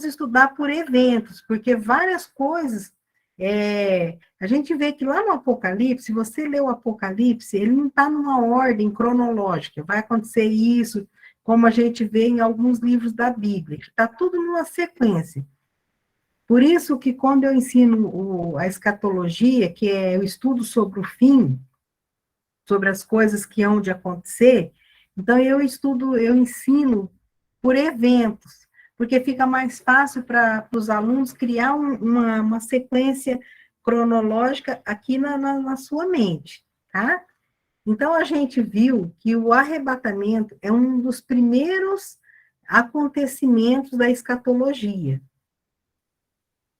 estudar por eventos, porque várias coisas, a gente vê que lá no Apocalipse, se você lê o Apocalipse, ele não está numa ordem cronológica, vai acontecer isso, como a gente vê em alguns livros da Bíblia, que está tudo numa sequência. Por isso que quando eu ensino a escatologia, que é o estudo sobre o fim, sobre as coisas que hão de acontecer, então eu ensino por eventos, porque fica mais fácil para os alunos criar uma sequência cronológica aqui na sua mente, tá? Então, a gente viu que o arrebatamento é um dos primeiros acontecimentos da escatologia.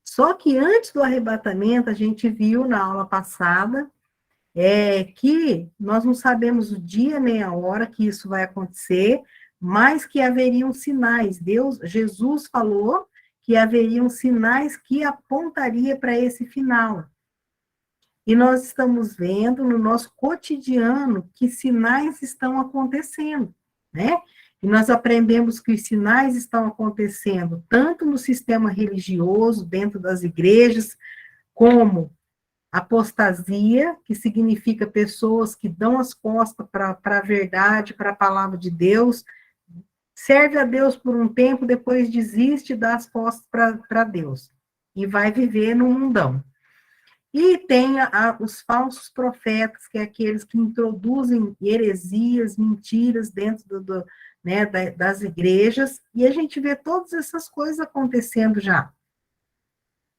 Só que antes do arrebatamento, a gente viu na aula passada que nós não sabemos o dia nem a hora que isso vai acontecer, mas que haveriam sinais. Jesus falou que haveriam sinais que apontaria para esse final. E nós estamos vendo no nosso cotidiano que sinais estão acontecendo, né? E nós aprendemos que os sinais estão acontecendo tanto no sistema religioso, dentro das igrejas, como apostasia, que significa pessoas que dão as costas para a verdade, para a palavra de Deus, serve a Deus por um tempo, depois desiste, dá as costas para Deus, e vai viver no mundão. E tem os falsos profetas, que é aqueles que introduzem heresias, mentiras dentro né, das igrejas, e a gente vê todas essas coisas acontecendo já.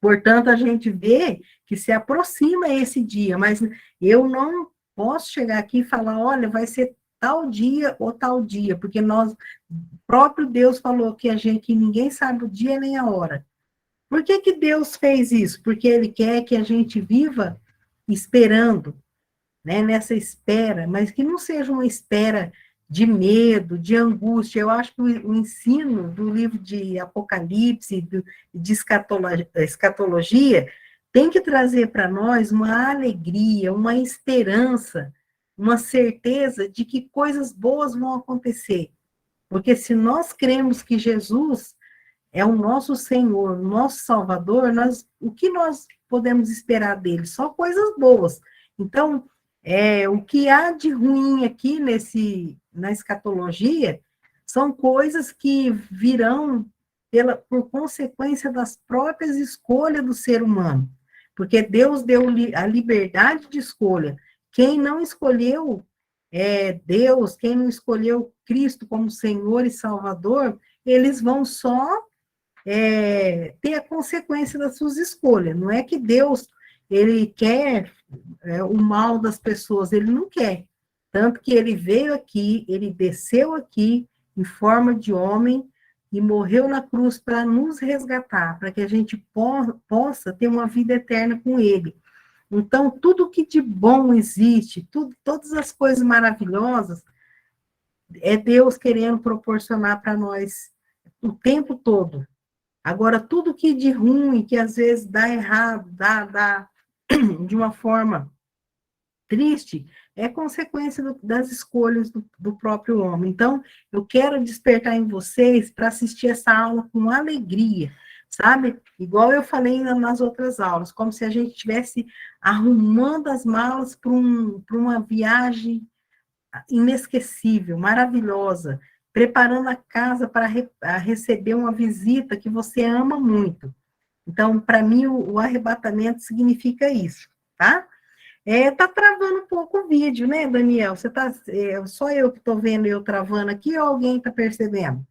Portanto, a gente vê que se aproxima esse dia, mas eu não posso chegar aqui e falar, olha, vai ser tal dia ou tal dia, porque o próprio Deus falou que ninguém sabe o dia nem a hora. Por que Deus fez isso? Porque Ele quer que a gente viva esperando, né, nessa espera, mas que não seja uma espera de medo, de angústia. Eu acho que o ensino do livro de Apocalipse, de escatologia, tem que trazer para nós uma alegria, uma esperança, uma certeza de que coisas boas vão acontecer. Porque se nós cremos que Jesus é o nosso Senhor, nosso Salvador, o que nós podemos esperar dele? Só coisas boas. Então, o que há de ruim aqui na escatologia são coisas que virão por consequência das próprias escolhas do ser humano. Porque Deus deu a liberdade de escolha. Quem não escolheu Deus, quem não escolheu Cristo como Senhor e Salvador, eles vão só ter a consequência das suas escolhas. Não é que Deus ele quer o mal das pessoas, ele não quer. Tanto que ele veio aqui, ele desceu aqui em forma de homem e morreu na cruz para nos resgatar, para que a gente possa ter uma vida eterna com ele. Então, tudo que de bom existe, todas as coisas maravilhosas, é Deus querendo proporcionar para nós o tempo todo. Agora, tudo que de ruim, que às vezes dá errado, dá de uma forma triste, é consequência das escolhas do próprio homem. Então, eu quero despertar em vocês para assistir essa aula com alegria, sabe? Igual eu falei nas outras aulas, como se a gente estivesse arrumando as malas para uma viagem inesquecível, maravilhosa, preparando a casa para receber uma visita que você ama muito. Então, para mim, o arrebatamento significa isso, tá? Tá travando um pouco o vídeo, né, Daniel? Você tá, só eu que estou vendo eu travando aqui ou alguém está percebendo?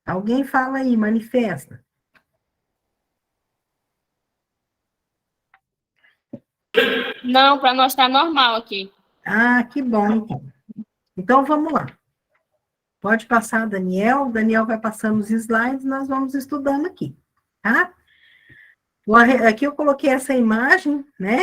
Alguém fala aí, manifesta. Não, para nós está normal aqui. Ah, que bom, então. Então, vamos lá. Pode passar, Daniel. O Daniel vai passando os slides, nós vamos estudando aqui, tá? Aqui eu coloquei essa imagem, né?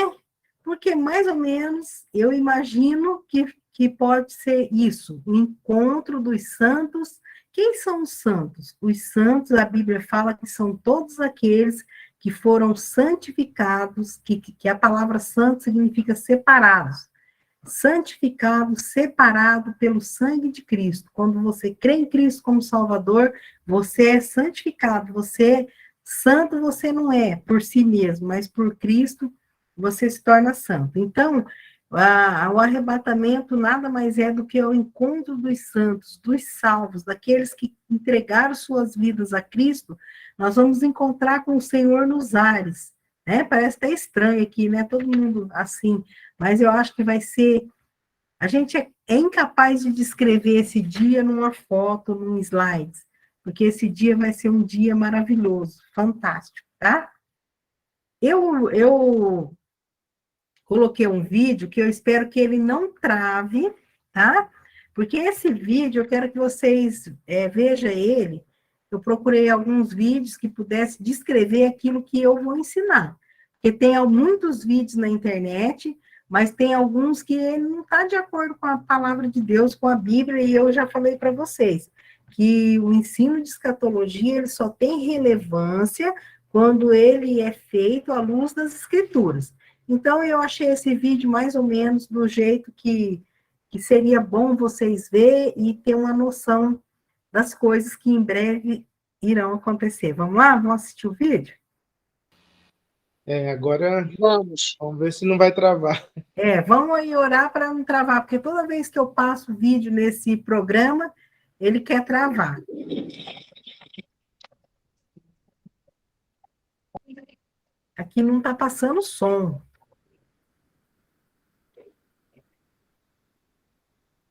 Porque mais ou menos eu imagino que pode ser isso, o encontro dos santos. Quem são os santos? Os santos, a Bíblia fala que são todos aqueles que foram santificados, que a palavra santo significa separados. santificado, separado pelo sangue de Cristo. Quando você crê em Cristo como Salvador, você é santificado, você é santo, você não é por si mesmo, mas por Cristo você se torna santo. Então, o arrebatamento nada mais é do que o encontro dos santos, dos salvos, daqueles que entregaram suas vidas a Cristo. Nós vamos encontrar com o Senhor nos ares, né? Parece até estranho aqui, né? Todo mundo assim, mas eu acho que vai ser. A gente é incapaz de descrever esse dia numa foto, num slide, porque esse dia vai ser um dia maravilhoso, fantástico, tá? Eu coloquei um vídeo que eu espero que ele não trave, tá? Porque esse vídeo, eu quero que vocês vejam ele. Eu procurei alguns vídeos que pudessem descrever aquilo que eu vou ensinar. Porque tem muitos vídeos na internet, mas tem alguns que ele não está de acordo com a palavra de Deus, com a Bíblia, e eu já falei para vocês que o ensino de escatologia ele só tem relevância quando ele é feito à luz das Escrituras. Então, eu achei esse vídeo mais ou menos do jeito que seria bom vocês verem e ter uma noção das coisas que em breve irão acontecer. Vamos lá? Vamos assistir o vídeo? Agora Vamos. vamos ver se não vai travar. Vamos aí orar para não travar, porque toda vez que eu passo vídeo nesse programa, ele quer travar. Aqui não está passando som.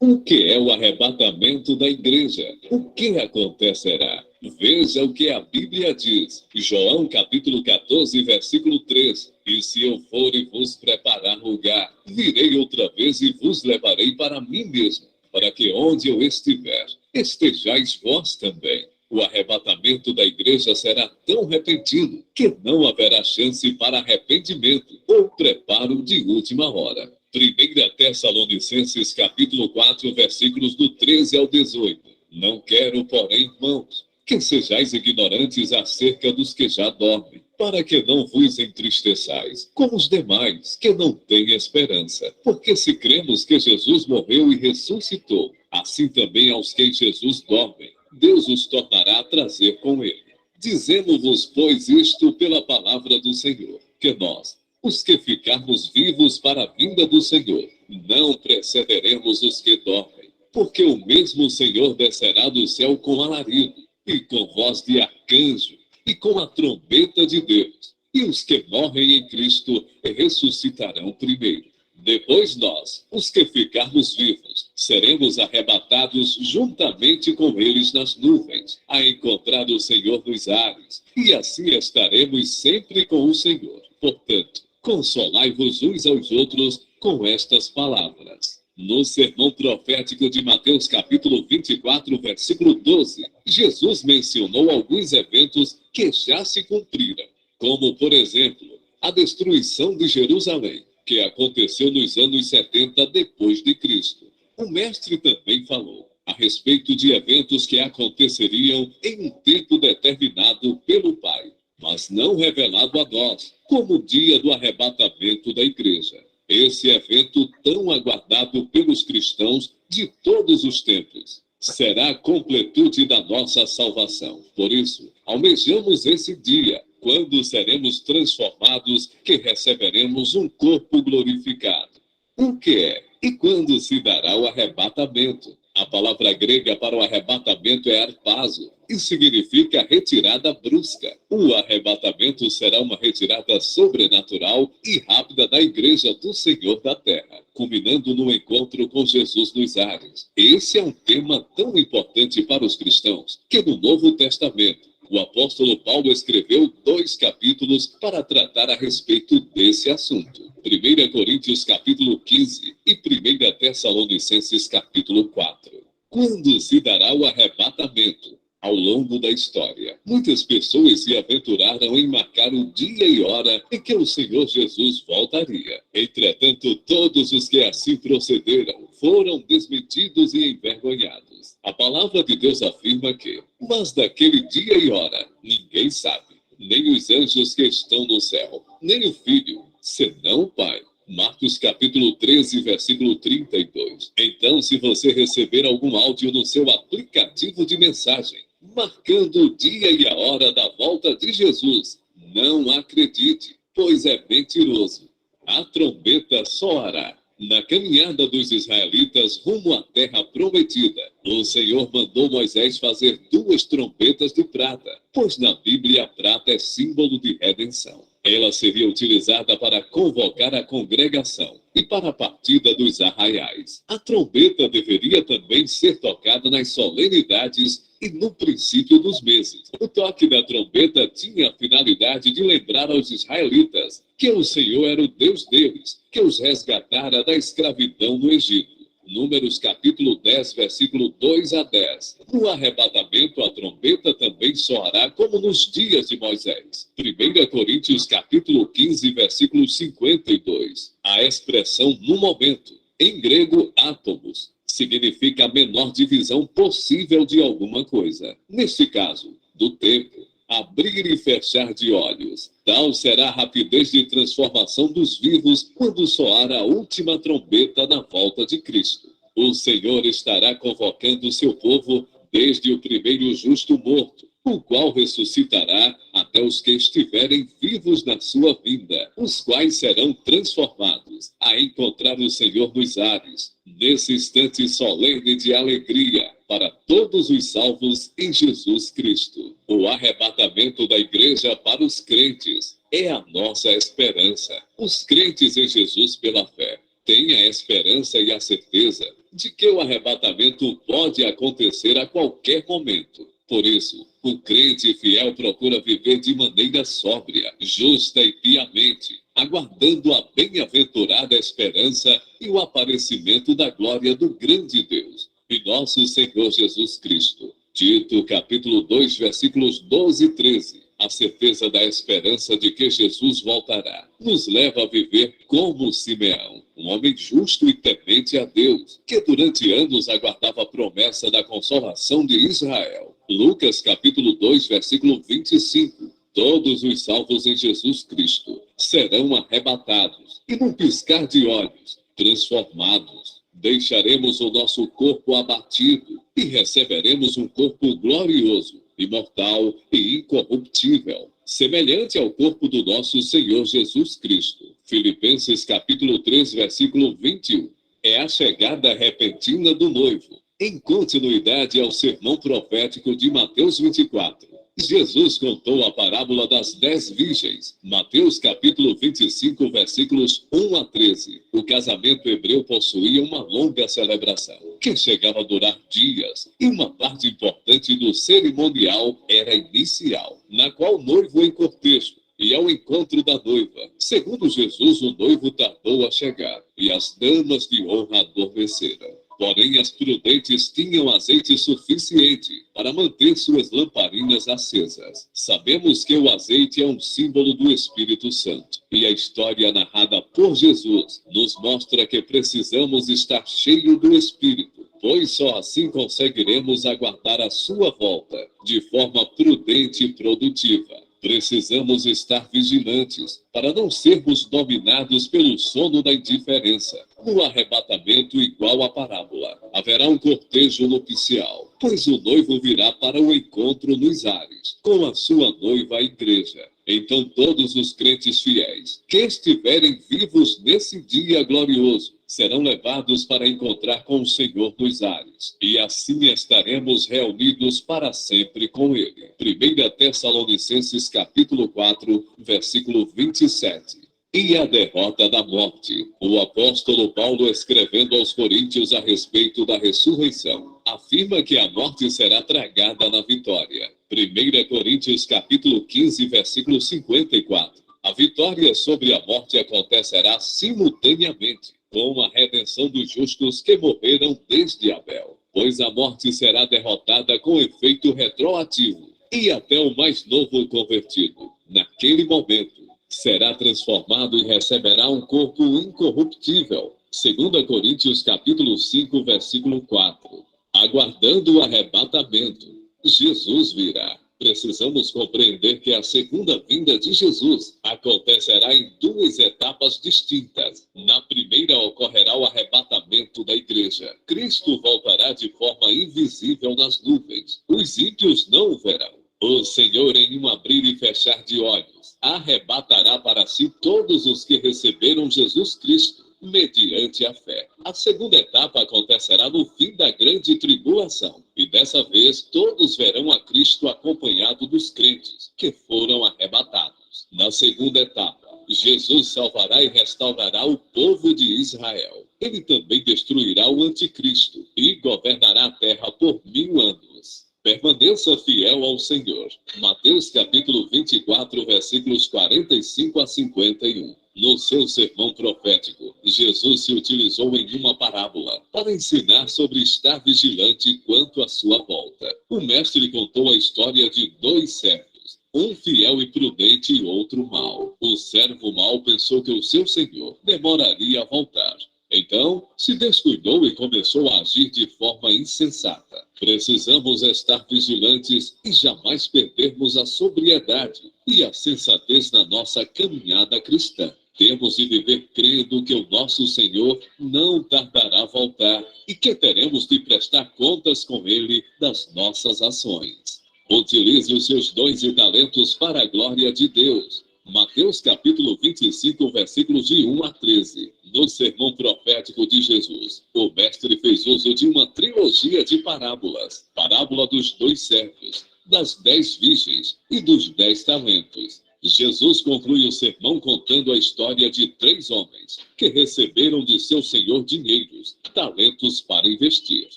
O que é o arrebatamento da igreja? O que acontecerá? Veja o que a Bíblia diz. João capítulo 14, versículo 3. E se eu for e vos preparar lugar, virei outra vez e vos levarei para mim mesmo, para que onde eu estiver, estejais vós também. O arrebatamento da igreja será tão repentino que não haverá chance para arrependimento ou preparo de última hora. 1 Tessalonicenses capítulo 4, versículos do 13 ao 18. Não quero, porém, irmãos, que sejais ignorantes acerca dos que já dormem, para que não vos entristeçais, como os demais, que não têm esperança. Porque se cremos que Jesus morreu e ressuscitou, assim também aos que em Jesus dormem, Deus os tornará a trazer com ele. Dizemos-vos, pois, isto pela palavra do Senhor, que nós, os que ficarmos vivos para a vinda do Senhor, não precederemos os que dormem, porque o mesmo Senhor descerá do céu com alarido, e com voz de arcanjo, e com a trombeta de Deus, e os que morrem em Cristo ressuscitarão primeiro. Depois nós, os que ficarmos vivos, seremos arrebatados juntamente com eles nas nuvens, a encontrar o Senhor nos ares, e assim estaremos sempre com o Senhor. Portanto, consolai-vos uns aos outros com estas palavras. No sermão profético de Mateus capítulo 24, versículo 12, Jesus mencionou alguns eventos que já se cumpriram, como, por exemplo, a destruição de Jerusalém, que aconteceu nos anos 70 depois de Cristo. O mestre também falou a respeito de eventos que aconteceriam em um tempo determinado pelo Pai, mas não revelado a nós, como o dia do arrebatamento da igreja. Esse evento tão aguardado pelos cristãos de todos os tempos será a completude da nossa salvação. Por isso, almejamos esse dia, quando seremos transformados, que receberemos um corpo glorificado. O que é e quando se dará o arrebatamento? A palavra grega para o arrebatamento é harpazo e significa retirada brusca. O arrebatamento será uma retirada sobrenatural e rápida da igreja do Senhor da Terra, culminando no encontro com Jesus nos ares. Esse é um tema tão importante para os cristãos que no Novo Testamento o apóstolo Paulo escreveu 2 capítulos para tratar a respeito desse assunto. 1 Coríntios capítulo 15 e 1 Tessalonicenses capítulo 4. Quando se dará o arrebatamento? Ao longo da história, muitas pessoas se aventuraram em marcar o dia e hora em que o Senhor Jesus voltaria. Entretanto, todos os que assim procederam foram desmentidos e envergonhados. A palavra de Deus afirma que, mas daquele dia e hora, ninguém sabe, nem os anjos que estão no céu, nem o Filho, senão o Pai. Marcos Marcos capítulo 13, versículo 32. Então, se você receber algum áudio no seu aplicativo de mensagem, marcando o dia e a hora da volta de Jesus, não acredite, pois é mentiroso. A trombeta soará. Na caminhada dos israelitas rumo à terra prometida, o Senhor mandou Moisés fazer 2 trombetas de prata, pois na Bíblia a prata é símbolo de redenção. Ela seria utilizada para convocar a congregação e para a partida dos arraiais. A trombeta deveria também ser tocada nas solenidades e no princípio dos meses. O toque da trombeta tinha a finalidade de lembrar aos israelitas que o Senhor era o Deus deles, que os resgatara da escravidão no Egito. Números capítulo 10, versículo 2 a 10. No arrebatamento, a trombeta também soará como nos dias de Moisés. 1 Coríntios capítulo 15, versículo 52. A expressão no momento, em grego átomos, significa a menor divisão possível de alguma coisa. Neste caso, do tempo, abrir e fechar de olhos. Tal será a rapidez de transformação dos vivos quando soar a última trombeta na volta de Cristo. O Senhor estará convocando seu povo desde o primeiro justo morto, o qual ressuscitará até os que estiverem vivos na sua vinda, os quais serão transformados a encontrar o Senhor nos ares, nesse instante solene de alegria para todos os salvos em Jesus Cristo. O arrebatamento da igreja para os crentes é a nossa esperança. Os crentes em Jesus pela fé têm a esperança e a certeza de que o arrebatamento pode acontecer a qualquer momento. Por isso, o crente fiel procura viver de maneira sóbria, justa e piamente, aguardando a bem-aventurada esperança e o aparecimento da glória do grande Deus e nosso Senhor Jesus Cristo. Tito, capítulo 2, versículos 12 e 13. A certeza da esperança de que Jesus voltará nos leva a viver como Simeão, um homem justo e temente a Deus, que durante anos aguardava a promessa da consolação de Israel. Lucas, capítulo 2, versículo 25. Todos os salvos em Jesus Cristo serão arrebatados e, num piscar de olhos, transformados. Deixaremos o nosso corpo abatido e receberemos um corpo glorioso, imortal e incorruptível, semelhante ao corpo do nosso Senhor Jesus Cristo. Filipenses capítulo 3, versículo 21. É a chegada repentina do noivo, em continuidade ao sermão profético de Mateus 24. Jesus contou a parábola das 10 virgens, Mateus capítulo 25, versículos 1 a 13. O casamento hebreu possuía uma longa celebração, que chegava a durar dias, e uma parte importante do cerimonial era inicial, na qual o noivo em cortejo e ao encontro da noiva. Segundo Jesus, o noivo tardou a chegar, e as damas de honra adormeceram. Porém, as prudentes tinham azeite suficiente para manter suas lamparinas acesas. Sabemos que o azeite é um símbolo do Espírito Santo. E a história narrada por Jesus nos mostra que precisamos estar cheios do Espírito, pois só assim conseguiremos aguardar a sua volta de forma prudente e produtiva. Precisamos estar vigilantes para não sermos dominados pelo sono da indiferença. No arrebatamento igual à parábola, haverá um cortejo nupcial, pois o noivo virá para o encontro nos ares, com a sua noiva a igreja. Então todos os crentes fiéis que estiverem vivos nesse dia glorioso serão levados para encontrar com o Senhor nos ares, e assim estaremos reunidos para sempre com Ele. 1 Tessalonicenses capítulo 4, versículo 27. E a derrota da morte. O apóstolo Paulo, escrevendo aos Coríntios a respeito da ressurreição, afirma que a morte será tragada na vitória. 1 Coríntios capítulo 15, versículo 54. A vitória sobre a morte acontecerá simultaneamente com a redenção dos justos que morreram desde Abel, pois a morte será derrotada com efeito retroativo, e até o mais novo convertido, naquele momento, será transformado e receberá um corpo incorruptível. 2 Coríntios capítulo 5, versículo 4. Aguardando o arrebatamento, Jesus virá. Precisamos compreender que a segunda vinda de Jesus acontecerá em duas etapas distintas. Na primeira ocorrerá o arrebatamento da igreja. Cristo voltará de forma invisível nas nuvens. Os ímpios não o verão. O Senhor, em um abrir e fechar de olhos, arrebatará para si todos os que receberam Jesus Cristo mediante a fé. A segunda etapa acontecerá no fim da grande tribulação, e dessa vez todos verão a Cristo acompanhado dos crentes que foram arrebatados. Na segunda etapa, Jesus salvará e restaurará o povo de Israel. Ele também destruirá o anticristo e governará a terra por 1000 anos. Permaneça fiel ao Senhor. Mateus capítulo 24, versículos 45 a 51. No seu sermão profético, Jesus se utilizou em uma parábola para ensinar sobre estar vigilante quanto à sua volta. O mestre contou a história de 2 servos, um fiel e prudente e outro mau. O servo mau pensou que o seu senhor demoraria a voltar. Então, se descuidou e começou a agir de forma insensata. Precisamos estar vigilantes e jamais perdermos a sobriedade e a sensatez na nossa caminhada cristã. Temos de viver crendo que o nosso Senhor não tardará a voltar e que teremos de prestar contas com Ele das nossas ações. Utilize os seus dons e talentos para a glória de Deus. Mateus capítulo 25, versículos de 1 a 13. No sermão profético de Jesus, o mestre fez uso de uma trilogia de parábolas. Parábola dos 2 servos, das 10 virgens e dos 10 talentos. Jesus conclui o sermão contando a história de 3 homens que receberam de seu senhor dinheiros, talentos para investir.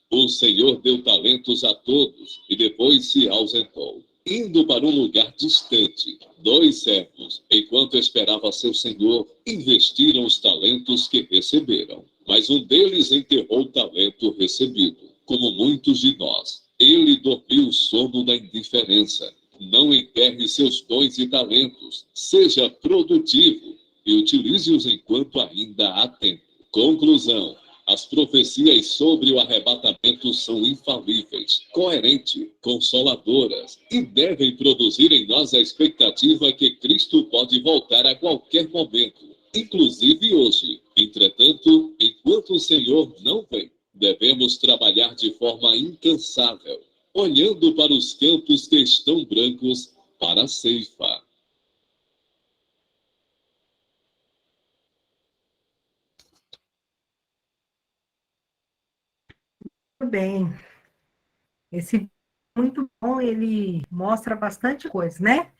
O senhor deu talentos a todos e depois se ausentou. Indo para um lugar distante, 2 servos, enquanto esperava seu senhor, investiram os talentos que receberam. Mas um deles enterrou o talento recebido, como muitos de nós. Ele dormiu o sono da indiferença. Não enterre seus dons e talentos. Seja produtivo e utilize-os enquanto ainda há tempo. Conclusão. As profecias sobre o arrebatamento são infalíveis, coerentes, consoladoras e devem produzir em nós a expectativa que Cristo pode voltar a qualquer momento, inclusive hoje. Entretanto, enquanto o Senhor não vem, devemos trabalhar de forma incansável, olhando para os campos que estão brancos para a ceifa. Muito bem. Esse vídeo é muito bom, ele mostra bastante coisa, né?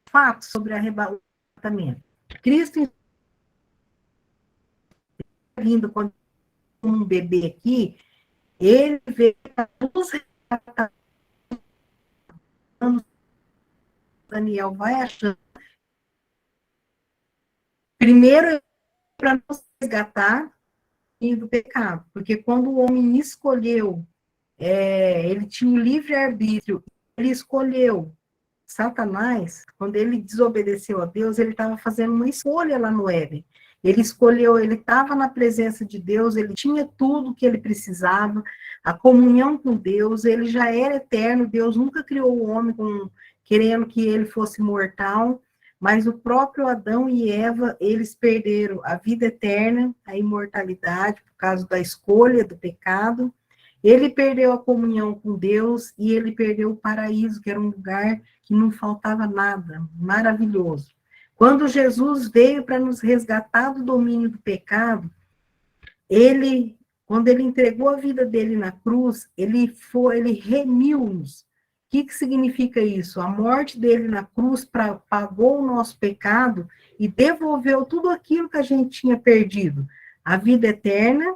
Fatos sobre arrebatamento. Cristo vindo quando um bebê aqui, ele veio para nos resgatar. Daniel vai achando. Primeiro, para nos resgatar do pecado, porque quando o homem escolheu, ele tinha um livre-arbítrio, ele escolheu Satanás, quando ele desobedeceu a Deus, ele estava fazendo uma escolha lá no Éden. Ele escolheu, ele estava na presença de Deus, ele tinha tudo que ele precisava, a comunhão com Deus, ele já era eterno, Deus nunca criou o homem querendo que ele fosse mortal, mas o próprio Adão e Eva, eles perderam a vida eterna, a imortalidade, por causa da escolha do pecado. Ele perdeu a comunhão com Deus e ele perdeu o paraíso, que era um lugar que não faltava nada, maravilhoso. Quando Jesus veio para nos resgatar do domínio do pecado, quando ele entregou a vida dele na cruz, ele remiu-nos. O que significa isso? A morte dele na cruz pagou o nosso pecado e devolveu tudo aquilo que a gente tinha perdido. A vida eterna,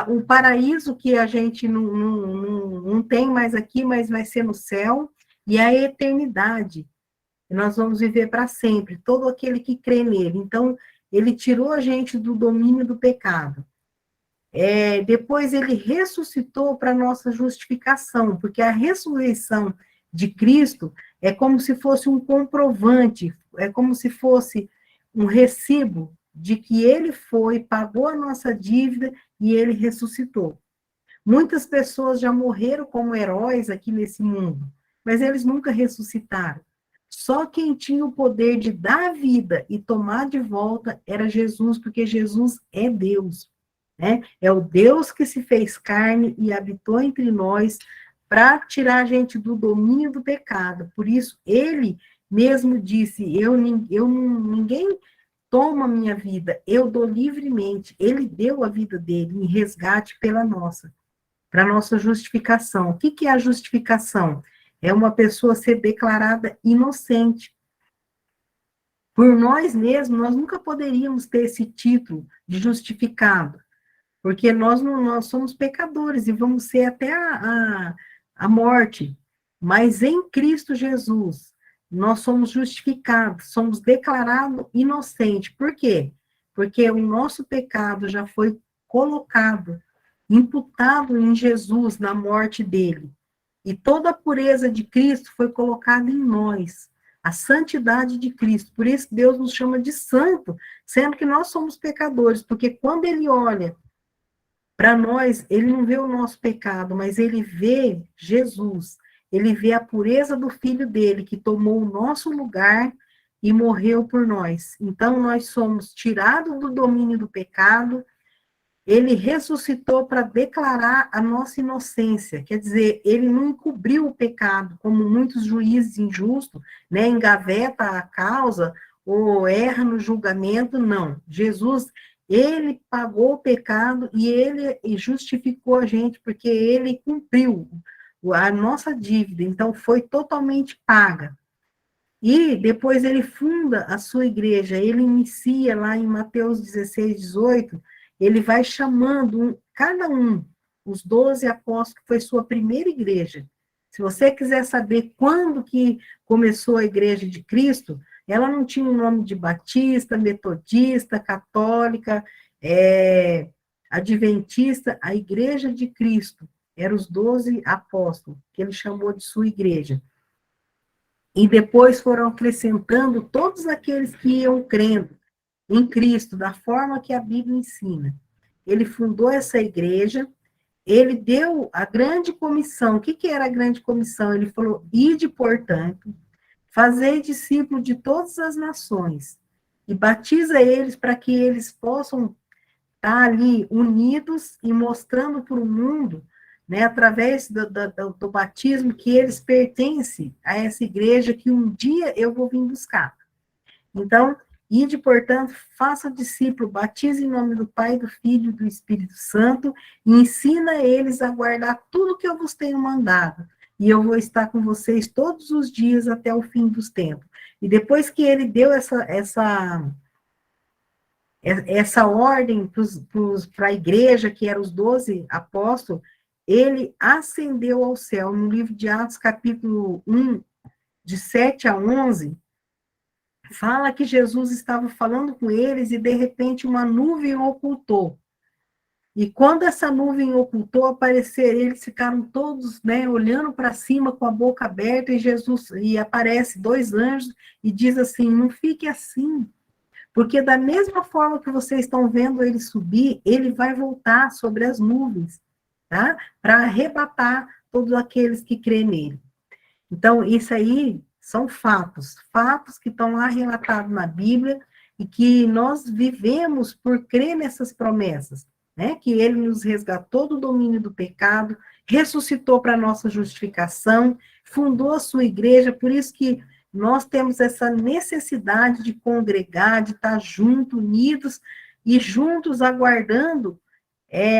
o paraíso que a gente não tem mais aqui, mas vai ser no céu, e a eternidade. Nós vamos viver para sempre, todo aquele que crê nele. Então, ele tirou a gente do domínio do pecado. Depois ele ressuscitou para nossa justificação, porque a ressurreição de Cristo é como se fosse um comprovante, é como se fosse um recibo de que ele pagou a nossa dívida e ele ressuscitou. Muitas pessoas já morreram como heróis aqui nesse mundo, mas eles nunca ressuscitaram. Só quem tinha o poder de dar vida e tomar de volta era Jesus, porque Jesus é Deus, né? É o Deus que se fez carne e habitou entre nós para tirar a gente do domínio do pecado. Por isso, ele mesmo disse, ninguém toma minha vida, eu dou livremente. Ele deu a vida dele em resgate pela nossa, para nossa justificação. O que é a justificação? É uma pessoa ser declarada inocente. Por nós mesmos, nós nunca poderíamos ter esse título de justificado, porque nós somos pecadores e vamos ser até a morte. Mas em Cristo Jesus, nós somos justificados, somos declarados inocentes. Por quê? Porque o nosso pecado já foi colocado, imputado em Jesus, na morte dele. E toda a pureza de Cristo foi colocada em nós, a santidade de Cristo. Por isso Deus nos chama de santo, sendo que nós somos pecadores, porque quando ele olha para nós, ele não vê o nosso pecado, mas ele vê Jesus, ele vê a pureza do Filho dele, que tomou o nosso lugar e morreu por nós. Então, nós somos tirados do domínio do pecado, ele ressuscitou para declarar a nossa inocência, quer dizer, ele não encobriu o pecado, como muitos juízes injustos, né, engaveta a causa ou erra no julgamento, não. Jesus, ele pagou o pecado e ele justificou a gente, porque ele cumpriu a nossa dívida, então foi totalmente paga. E depois ele funda a sua igreja, ele inicia lá em Mateus 16, 18, ele vai chamando cada um, os 12 apóstolos, que foi sua primeira igreja. Se você quiser saber quando que começou a igreja de Cristo, ela não tinha o nome de batista, metodista, católica, adventista, a igreja de Cristo, eram os 12 apóstolos, que ele chamou de sua igreja. E depois foram acrescentando todos aqueles que iam crendo em Cristo, da forma que a Bíblia ensina. Ele fundou essa igreja, ele deu a grande comissão. O que era a grande comissão? Ele falou, ide, portanto, fazei discípulo de todas as nações, e batiza eles para que eles possam estar ali unidos e mostrando para o mundo, né, através do batismo, que eles pertencem a essa igreja que um dia eu vou vir buscar. Então, ide, portanto, faça discípulo, batize em nome do Pai, do Filho e do Espírito Santo, e ensina eles a guardar tudo que eu vos tenho mandado. E eu vou estar com vocês todos os dias até o fim dos tempos. E depois que ele deu essa ordem para a igreja, que eram os 12 apóstolos, ele ascendeu ao céu. No livro de Atos, capítulo 1, de 7 a 11, fala que Jesus estava falando com eles e, de repente, uma nuvem ocultou. E quando essa nuvem ocultou, apareceram, eles ficaram todos, né, olhando para cima com a boca aberta, e aparece 2 anjos e diz assim, não fique assim, porque da mesma forma que vocês estão vendo ele subir, ele vai voltar sobre as nuvens, tá? Para arrebatar todos aqueles que crêem nele. Então, isso aí são fatos que estão lá relatados na Bíblia e que nós vivemos por crer nessas promessas, né? Que ele nos resgatou do domínio do pecado, ressuscitou para a nossa justificação, fundou a sua igreja, por isso que nós temos essa necessidade de congregar, de estar juntos, unidos e juntos aguardando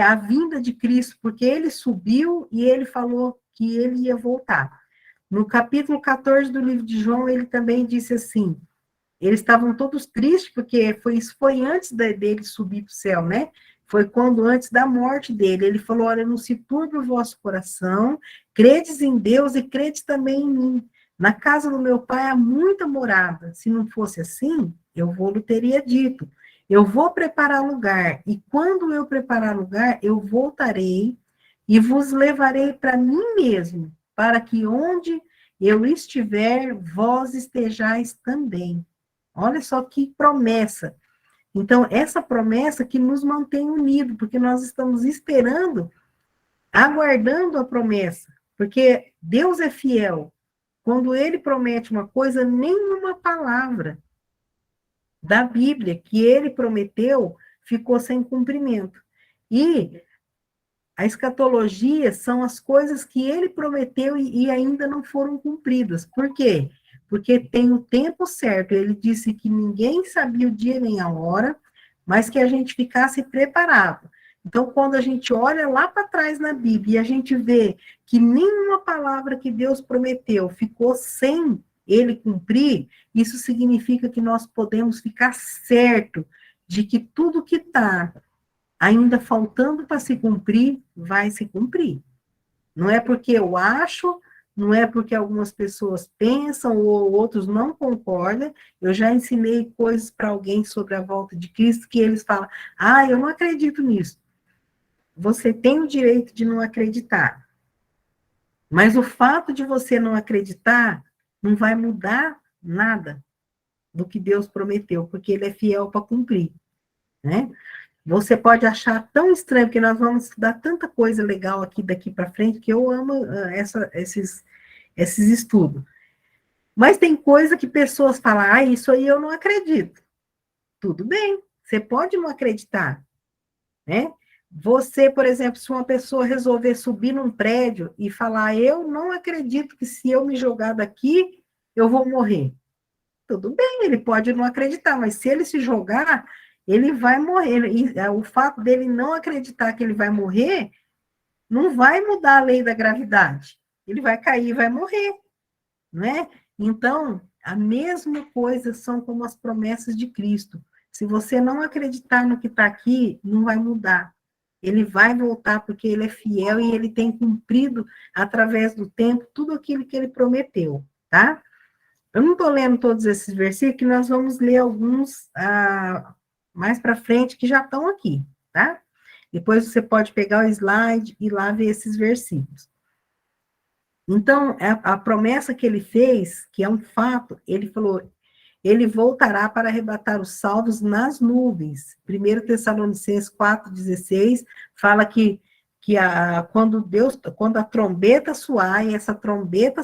a vinda de Cristo, porque ele subiu e ele falou que ele ia voltar. No capítulo 14 do livro de João, ele também disse assim, eles estavam todos tristes, porque isso foi antes dele subir para o céu, né? Foi antes da morte dele. Ele falou, olha, não se turbe o vosso coração, credes em Deus e credes também em mim. Na casa do meu pai há muita morada. Se não fosse assim, eu lhe teria dito. Eu vou preparar lugar, e quando eu preparar lugar, eu voltarei e vos levarei para mim mesmo, para que onde eu estiver, vós estejais também. Olha só que promessa. Então, essa promessa que nos mantém unidos, porque nós estamos esperando aguardando a promessa, porque Deus é fiel. Quando ele promete uma coisa, nenhuma palavra da Bíblia que ele prometeu ficou sem cumprimento. E a escatologia são as coisas que ele prometeu e ainda não foram cumpridas. Por quê? Porque tem o tempo certo. Ele disse que ninguém sabia o dia nem a hora, mas que a gente ficasse preparado. Então, quando a gente olha lá para trás na Bíblia e a gente vê que nenhuma palavra que Deus prometeu ficou sem ele cumprir, isso significa que nós podemos ficar certo de que tudo que está ainda faltando para se cumprir, vai se cumprir. Não é porque eu acho, não é porque algumas pessoas pensam ou outros não concordam. Eu já ensinei coisas para alguém sobre a volta de Cristo que eles falam, eu não acredito nisso. Você tem o direito de não acreditar. Mas o fato de você não acreditar não vai mudar nada do que Deus prometeu, porque ele é fiel para cumprir, né? Você pode achar tão estranho, porque nós vamos estudar tanta coisa legal aqui daqui para frente, que eu amo esses estudos. Mas tem coisa que pessoas falam, isso aí eu não acredito. Tudo bem, você pode não acreditar, né? Você, por exemplo, se uma pessoa resolver subir num prédio e falar, eu não acredito que se eu me jogar daqui, eu vou morrer. Tudo bem, ele pode não acreditar, mas se ele se jogar, ele vai morrer. E o fato dele não acreditar que ele vai morrer, não vai mudar a lei da gravidade. Ele vai cair e vai morrer, né? Então, a mesma coisa são como as promessas de Cristo. Se você não acreditar no que está aqui, não vai mudar. Ele vai voltar porque ele é fiel e ele tem cumprido, através do tempo, tudo aquilo que ele prometeu, tá? Eu não estou lendo todos esses versículos, que nós vamos ler alguns mais para frente que já estão aqui, tá? Depois você pode pegar o slide e lá ver esses versículos. Então, a promessa que ele fez, que é um fato, ele falou, ele voltará para arrebatar os salvos nas nuvens. 1 Tessalonicenses 4,16 fala que quando a trombeta soar, e essa trombeta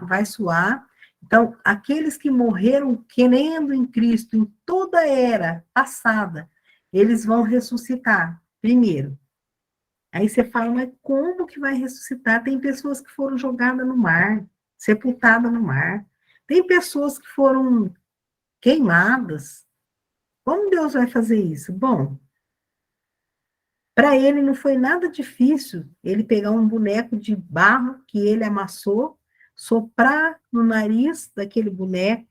vai soar, então, aqueles que morreram crendo em Cristo em toda a era passada, eles vão ressuscitar primeiro. Aí você fala, mas como que vai ressuscitar? Tem pessoas que foram jogadas no mar, sepultadas no mar. Tem pessoas que foram queimadas. Como Deus vai fazer isso? Bom, para ele não foi nada difícil ele pegar um boneco de barro que ele amassou, soprar no nariz daquele boneco,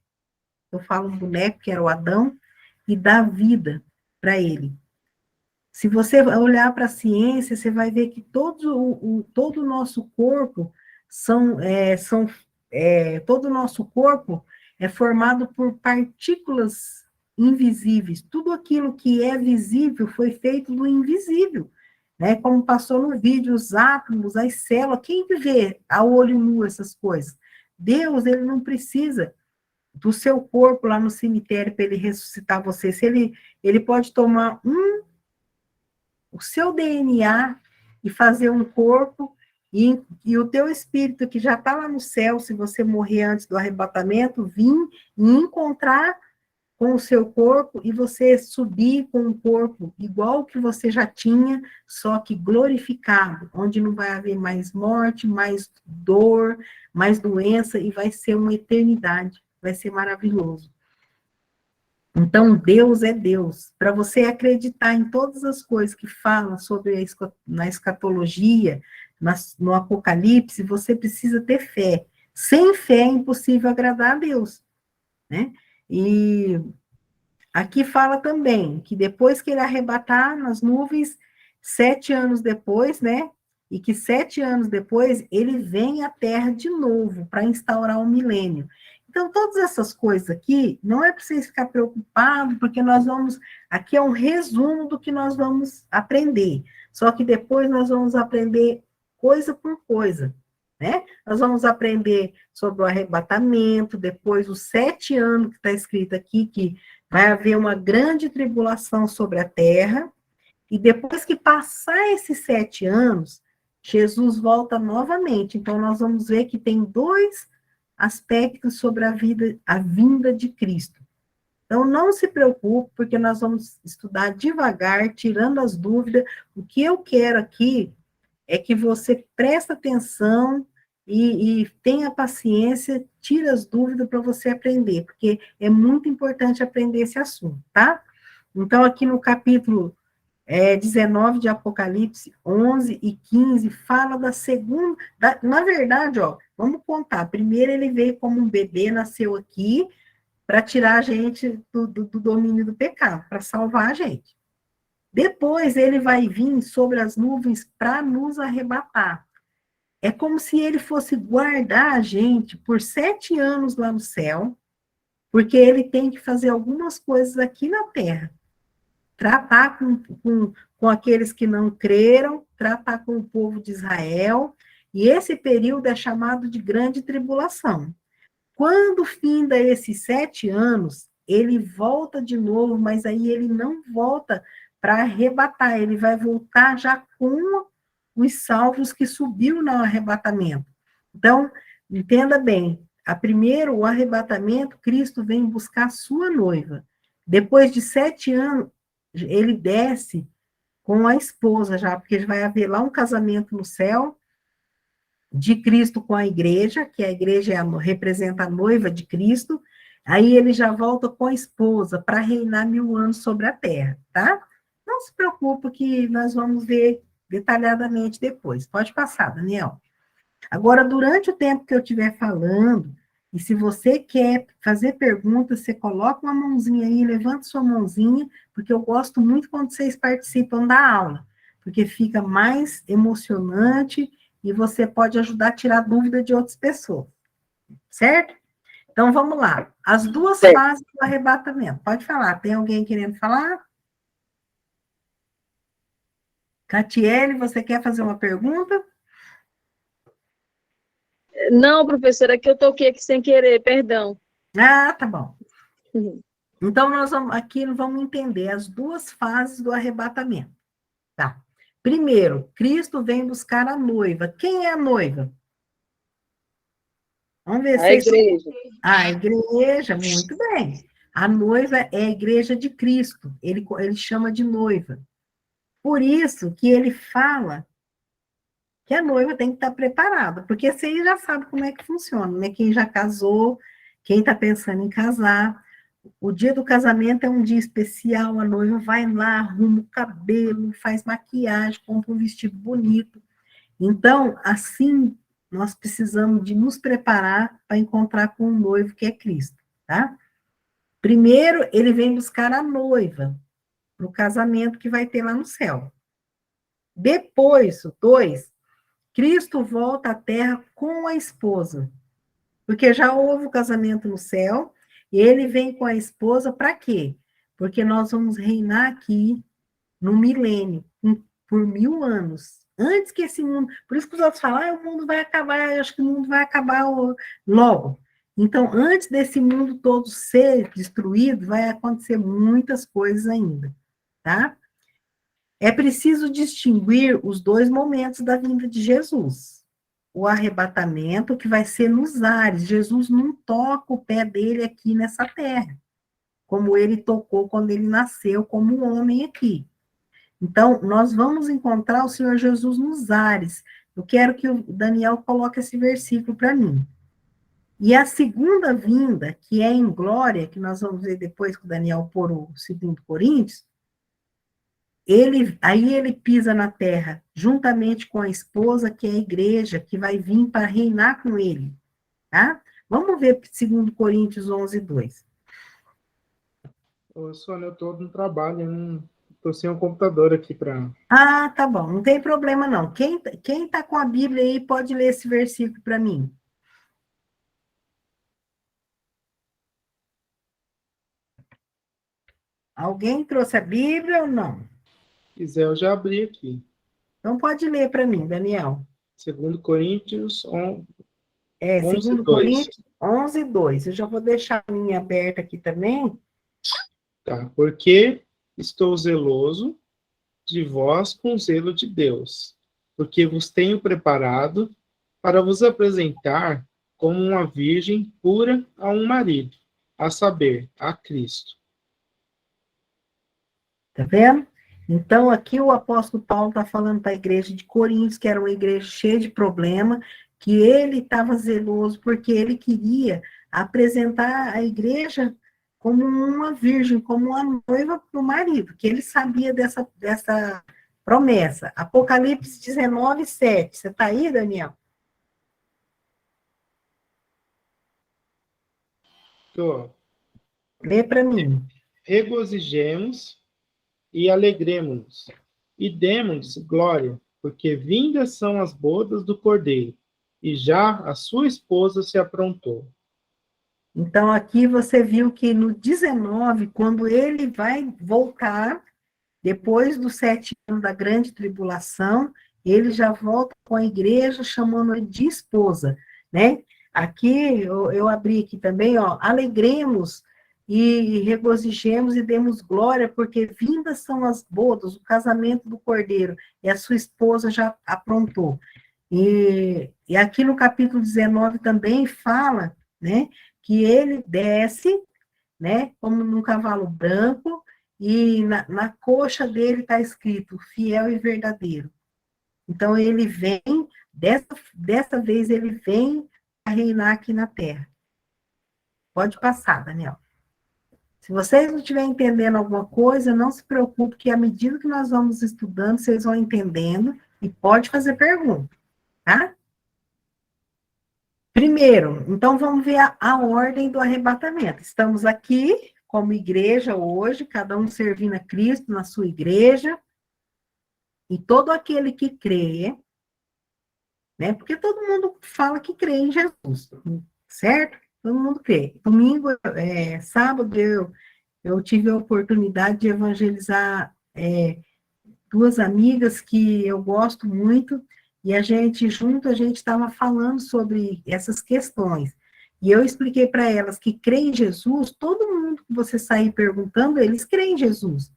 eu falo um boneco que era o Adão, e dar vida para ele. Se você olhar para a ciência, você vai ver que todo o nosso corpo todo o nosso corpo é formado por partículas invisíveis. Tudo aquilo que é visível foi feito do invisível, né? Como passou no vídeo, os átomos, as células, quem vê a olho nu essas coisas? Deus, ele não precisa do seu corpo lá no cemitério para ele ressuscitar você. Se ele pode tomar o seu DNA e fazer um corpo, e o teu espírito, que já está lá no céu, se você morrer antes do arrebatamento, vir e encontrar com o seu corpo, e você subir com um corpo igual que você já tinha, só que glorificado, onde não vai haver mais morte, mais dor, mais doença, e vai ser uma eternidade, vai ser maravilhoso. Então, Deus é Deus. Para você acreditar em todas as coisas que falam sobre na escatologia, no Apocalipse, você precisa ter fé. Sem fé é impossível agradar a Deus, né? E aqui fala também que depois que ele arrebatar nas nuvens, 7 anos depois, né? E que 7 anos depois ele vem à Terra de novo para instaurar um milênio. Então, todas essas coisas aqui, não é para vocês ficar preocupados, porque aqui é um resumo do que nós vamos aprender. Só que depois nós vamos aprender coisa por coisa, né? Nós vamos aprender sobre o arrebatamento, depois os 7 anos que está escrito aqui, que vai haver uma grande tribulação sobre a terra, e depois que passar esses 7 anos, Jesus volta novamente. Então, nós vamos ver que tem dois aspectos sobre a vinda de Cristo. Então, não se preocupe, porque nós vamos estudar devagar, tirando as dúvidas. O que eu quero aqui é que você preste atenção e tenha paciência, tire as dúvidas para você aprender, porque é muito importante aprender esse assunto, tá? Então, aqui no capítulo 19 de Apocalipse, 11 e 15, fala da segunda... na verdade, ó, vamos contar. Primeiro ele veio como um bebê, nasceu aqui, para tirar a gente do domínio do pecado, para salvar a gente. Depois ele vai vir sobre as nuvens para nos arrebatar. É como se ele fosse guardar a gente por 7 anos lá no céu, porque ele tem que fazer algumas coisas aqui na terra. Tratar com aqueles que não creram, tratar com o povo de Israel, e esse período é chamado de grande tribulação. Quando finda esses 7 anos, ele volta de novo, mas aí ele não volta para arrebatar, ele vai voltar já com os salvos que subiu no arrebatamento. Então, entenda bem, primeiro, o arrebatamento, Cristo vem buscar sua noiva. Depois de 7 anos, ele desce com a esposa já, porque vai haver lá um casamento no céu, de Cristo com a igreja, que a igreja representa a noiva de Cristo, aí ele já volta com a esposa para reinar 1000 anos sobre a terra, tá? Não se preocupe que nós vamos ver detalhadamente depois. Pode passar, Daniel. Agora, durante o tempo que eu estiver falando, e se você quer fazer perguntas, você coloca uma mãozinha aí, levanta sua mãozinha, porque eu gosto muito quando vocês participam da aula, porque fica mais emocionante e você pode ajudar a tirar dúvida de outras pessoas, certo? Então, vamos lá. As duas fases do arrebatamento. Pode falar. Tem alguém querendo falar? Catiele, você quer fazer uma pergunta? Não, professora, é que eu toquei aqui sem querer, perdão. Ah, tá bom. Então, nós vamos entender as duas fases do arrebatamento. Tá. Primeiro, Cristo vem buscar a noiva. Quem é a noiva? Vamos ver se... A igreja. A igreja, muito bem. A noiva é a igreja de Cristo. Ele chama de noiva. Por isso que ele fala que a noiva tem que estar preparada, porque você aí já sabe como é que funciona, né? Quem já casou, quem está pensando em casar, o dia do casamento é um dia especial, a noiva vai lá, arruma o cabelo, faz maquiagem, compra um vestido bonito. Então, assim, nós precisamos de nos preparar para encontrar com o noivo que é Cristo, tá? Primeiro, ele vem buscar a noiva para o casamento que vai ter lá no céu. Depois, 2, Cristo volta à terra com a esposa, porque já houve o casamento no céu, e ele vem com a esposa para quê? Porque nós vamos reinar aqui no milênio, por 1000 anos. Antes que esse mundo... Por isso que os outros falam, o mundo vai acabar, eu acho que o mundo vai acabar logo. Então, antes desse mundo todo ser destruído, vai acontecer muitas coisas ainda, tá? É preciso distinguir os 2 momentos da vinda de Jesus. O arrebatamento, que vai ser nos ares. Jesus não toca o pé dele aqui nessa terra, como ele tocou quando ele nasceu como homem aqui. Então, nós vamos encontrar o Senhor Jesus nos ares. Eu quero que o Daniel coloque esse versículo para mim. E a segunda vinda, que é em glória, que nós vamos ver depois que o Daniel pôr o 2 Coríntios, aí ele pisa na terra, juntamente com a esposa, que é a igreja, que vai vir para reinar com ele. Tá? Vamos ver 2 Coríntios 11, 2. Ô, Sônia, eu estou no trabalho, eu não estou sem um computador aqui para... Ah, tá bom, não tem problema não. Quem está com a Bíblia aí pode ler esse versículo para mim. Alguém trouxe a Bíblia ou não? Se quiser, eu já abri aqui. Então pode ler para mim, Daniel. 2 Coríntios 2 11, 2. Coríntios 11, 2. Eu já vou deixar a minha aberta aqui também. Tá, porque estou zeloso de vós com zelo de Deus, porque vos tenho preparado para vos apresentar como uma virgem pura a um marido, a saber, a Cristo. Tá vendo? Então, aqui o apóstolo Paulo está falando para a igreja de Coríntios, que era uma igreja cheia de problema, que ele estava zeloso porque ele queria apresentar a igreja como uma virgem, como uma noiva para o marido, que ele sabia dessa promessa. Apocalipse 19, 7. Você está aí, Daniel? Tô. Lê para mim. Regozijemos e alegremos-nos, e demos glória, porque vindas são as bodas do Cordeiro, e já a sua esposa se aprontou. Então, aqui você viu que no 19, quando ele vai voltar, depois dos 7 anos da grande tribulação, ele já volta com a igreja chamando de esposa, né? Aqui, eu abri aqui também, ó, alegremos e regozijemos e demos glória, porque vindas são as bodas, o casamento do Cordeiro, e a sua esposa já aprontou. E aqui no capítulo 19 também fala, né, que ele desce, né, como num cavalo branco, e na coxa dele está escrito fiel e verdadeiro. Então, ele vem, dessa vez ele vem a reinar aqui na terra. Pode passar, Daniel. Se vocês não estiverem entendendo alguma coisa, não se preocupe, que à medida que nós vamos estudando, vocês vão entendendo, e pode fazer pergunta, tá? Primeiro, então vamos ver a ordem do arrebatamento. Estamos aqui como igreja hoje, cada um servindo a Cristo na sua igreja, e todo aquele que crê, né? Porque todo mundo fala que crê em Jesus, certo? Todo mundo crê. Domingo, sábado, eu tive a oportunidade de evangelizar 2 amigas que eu gosto muito, e a gente estava falando sobre essas questões. E eu expliquei para elas que crê em Jesus, todo mundo que você sair perguntando, eles creem em Jesus.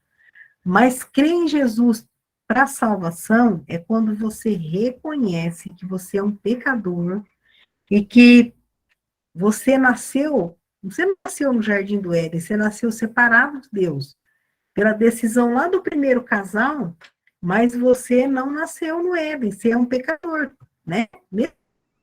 Mas crer em Jesus para salvação é quando você reconhece que você é um pecador e que você não nasceu no Jardim do Éden, você nasceu separado de Deus. Pela decisão lá do primeiro casal, mas você não nasceu no Éden, você é um pecador, né? Mesmo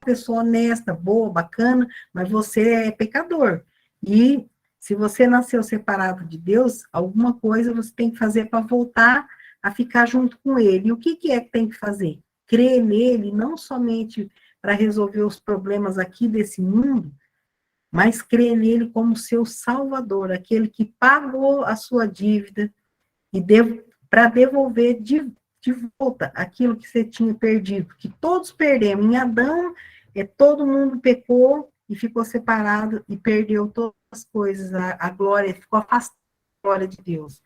uma pessoa honesta, boa, bacana, mas você é pecador. E se você nasceu separado de Deus, alguma coisa você tem que fazer para voltar a ficar junto com Ele. E o que é que tem que fazer? Crer nele, não somente para resolver os problemas aqui desse mundo, mas crer nele como seu Salvador, aquele que pagou a sua dívida e para devolver de volta aquilo que você tinha perdido, que todos perdemos. Em Adão, todo mundo pecou e ficou separado e perdeu todas as coisas, a glória, ficou afastado da glória de Deus.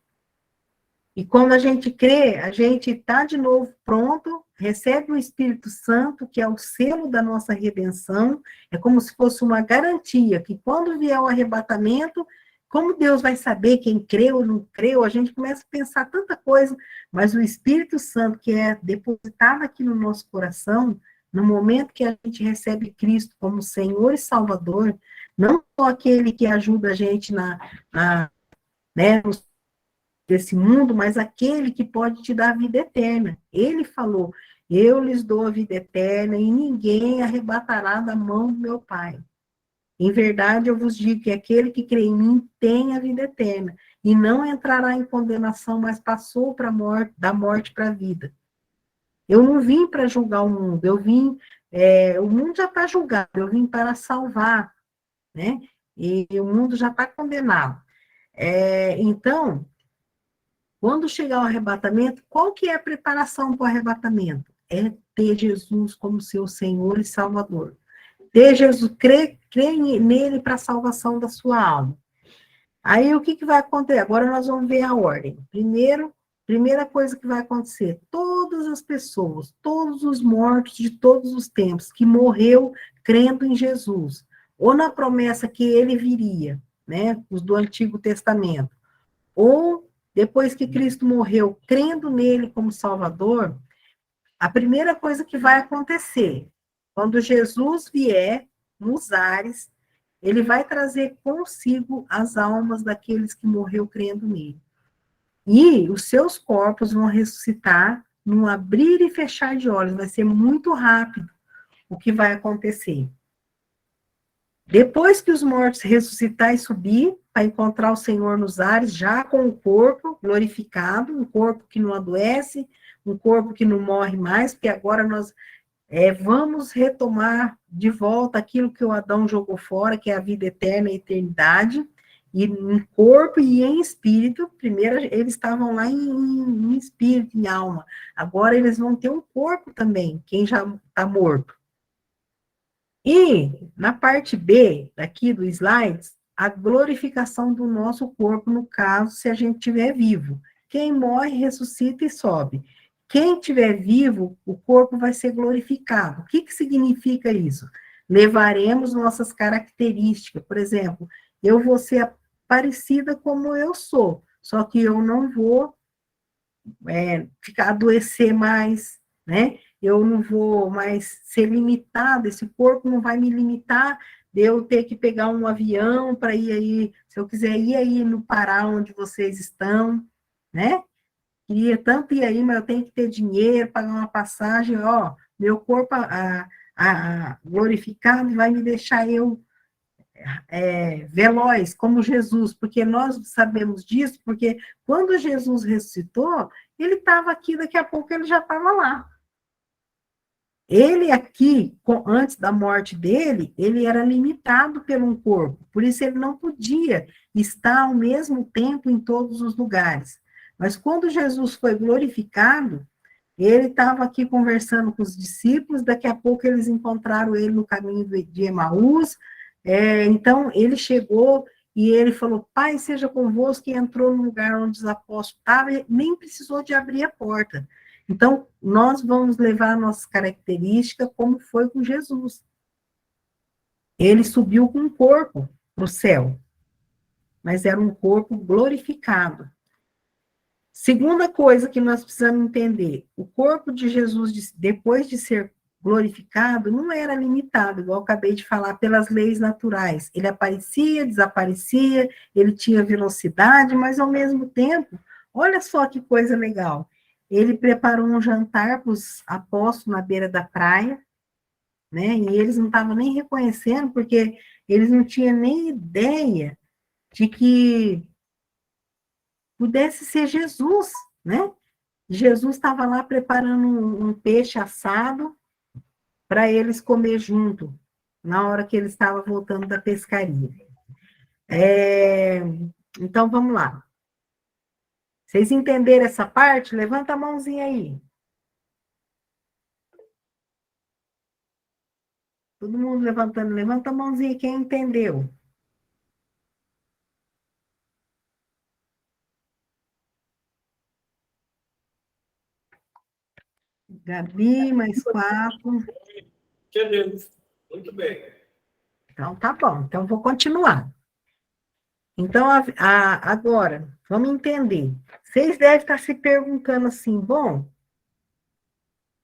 E quando a gente crê, a gente está de novo pronto, recebe o Espírito Santo, que é o selo da nossa redenção, é como se fosse uma garantia, que quando vier o arrebatamento, como Deus vai saber quem creu ou não creu, a gente começa a pensar tanta coisa, mas o Espírito Santo, que é depositado aqui no nosso coração, no momento que a gente recebe Cristo como Senhor e Salvador, não só aquele que ajuda a gente né, desse mundo, mas aquele que pode te dar a vida eterna. Ele falou, eu lhes dou a vida eterna e ninguém arrebatará da mão do meu Pai. Em verdade, eu vos digo que aquele que crê em mim tem a vida eterna e não entrará em condenação, mas passou da morte para a vida. Eu não vim para julgar o mundo, o mundo já está julgado, eu vim para salvar, né? E o mundo já está condenado. Então, quando chegar o arrebatamento, qual que é a preparação para o arrebatamento? É ter Jesus como seu Senhor e Salvador. Ter Jesus, crer nele para a salvação da sua alma. Aí, o que vai acontecer? Agora nós vamos ver a ordem. Primeira coisa que vai acontecer, todas as pessoas, todos os mortos de todos os tempos, que morreu crendo em Jesus, ou na promessa que ele viria, né, os do Antigo Testamento, ou depois que Cristo morreu, crendo nele como Salvador, A primeira coisa que vai acontecer, quando Jesus vier nos ares, ele vai trazer consigo as almas daqueles que morreu crendo nele. E os seus corpos vão ressuscitar num abrir e fechar de olhos. Vai ser muito rápido o que vai acontecer. Depois que os mortos ressuscitar e subir, para encontrar o Senhor nos ares, já com o corpo glorificado, um corpo que não adoece, um corpo que não morre mais, porque agora nós vamos retomar de volta aquilo que o Adão jogou fora, que é a vida eterna e a eternidade, e em corpo e em espírito. Primeiro eles estavam lá em espírito, em alma. Agora eles vão ter um corpo também, quem já está morto. E na parte B, daqui do slides, a glorificação do nosso corpo, no caso, se a gente estiver vivo. Quem morre, ressuscita e sobe. Quem estiver vivo, o corpo vai ser glorificado. O que significa isso? Levaremos nossas características. Por exemplo, eu vou ser parecida como eu sou, só que eu não vou adoecer mais, né? Eu não vou mais ser limitada, esse corpo não vai me limitar de eu ter que pegar um avião para ir aí, se eu quiser ir aí no Pará, onde vocês estão, né? Queria tanto ir aí, mas eu tenho que ter dinheiro, pagar uma passagem, ó, meu corpo glorificado vai me deixar eu veloz, como Jesus, porque nós sabemos disso, porque quando Jesus ressuscitou, ele estava aqui, daqui a pouco ele já estava lá. Ele aqui, antes da morte dele, ele era limitado por um corpo, por isso ele não podia estar ao mesmo tempo em todos os lugares. Mas quando Jesus foi glorificado, ele estava aqui conversando com os discípulos, daqui a pouco eles encontraram ele no caminho de Emaús, então ele chegou e ele falou, Pai seja convosco, e entrou no lugar onde os apóstolos estavam, e nem precisou de abrir a porta. Então, nós vamos levar nossas características como foi com Jesus. Ele subiu com um corpo para o céu, mas era um corpo glorificado. Segunda coisa que nós precisamos entender, o corpo de Jesus, depois de ser glorificado, não era limitado, igual eu acabei de falar, pelas leis naturais. Ele aparecia, desaparecia, ele tinha velocidade, mas ao mesmo tempo, olha só que coisa legal, ele preparou um jantar para os apóstolos na beira da praia, né? E eles não estavam nem reconhecendo, porque eles não tinham nem ideia de que pudesse ser Jesus, né? Jesus estava lá preparando um peixe assado para eles comer junto, na hora que ele estava voltando da pescaria. Então, vamos lá. Vocês entenderam essa parte? Levanta a mãozinha aí. Todo mundo levantando. Levanta a mãozinha quem entendeu. Gabi, mais 4. Entendeu? Muito bem. Então, tá bom. Então, vou continuar. Então, agora, vamos entender. Vocês devem estar se perguntando assim, bom,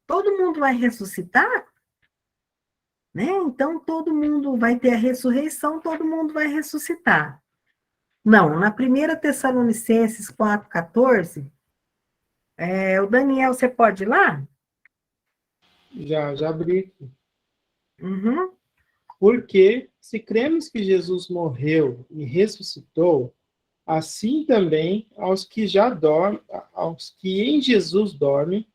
todo mundo vai ressuscitar? Né? Então, todo mundo vai ter a ressurreição, todo mundo vai ressuscitar. Não, na 1 Tessalonicenses 4,14, o Daniel, você pode ir lá? Já abri. Uhum. Porque, se cremos que Jesus morreu e ressuscitou, assim também aos que já dormem, aos que em Jesus dormem,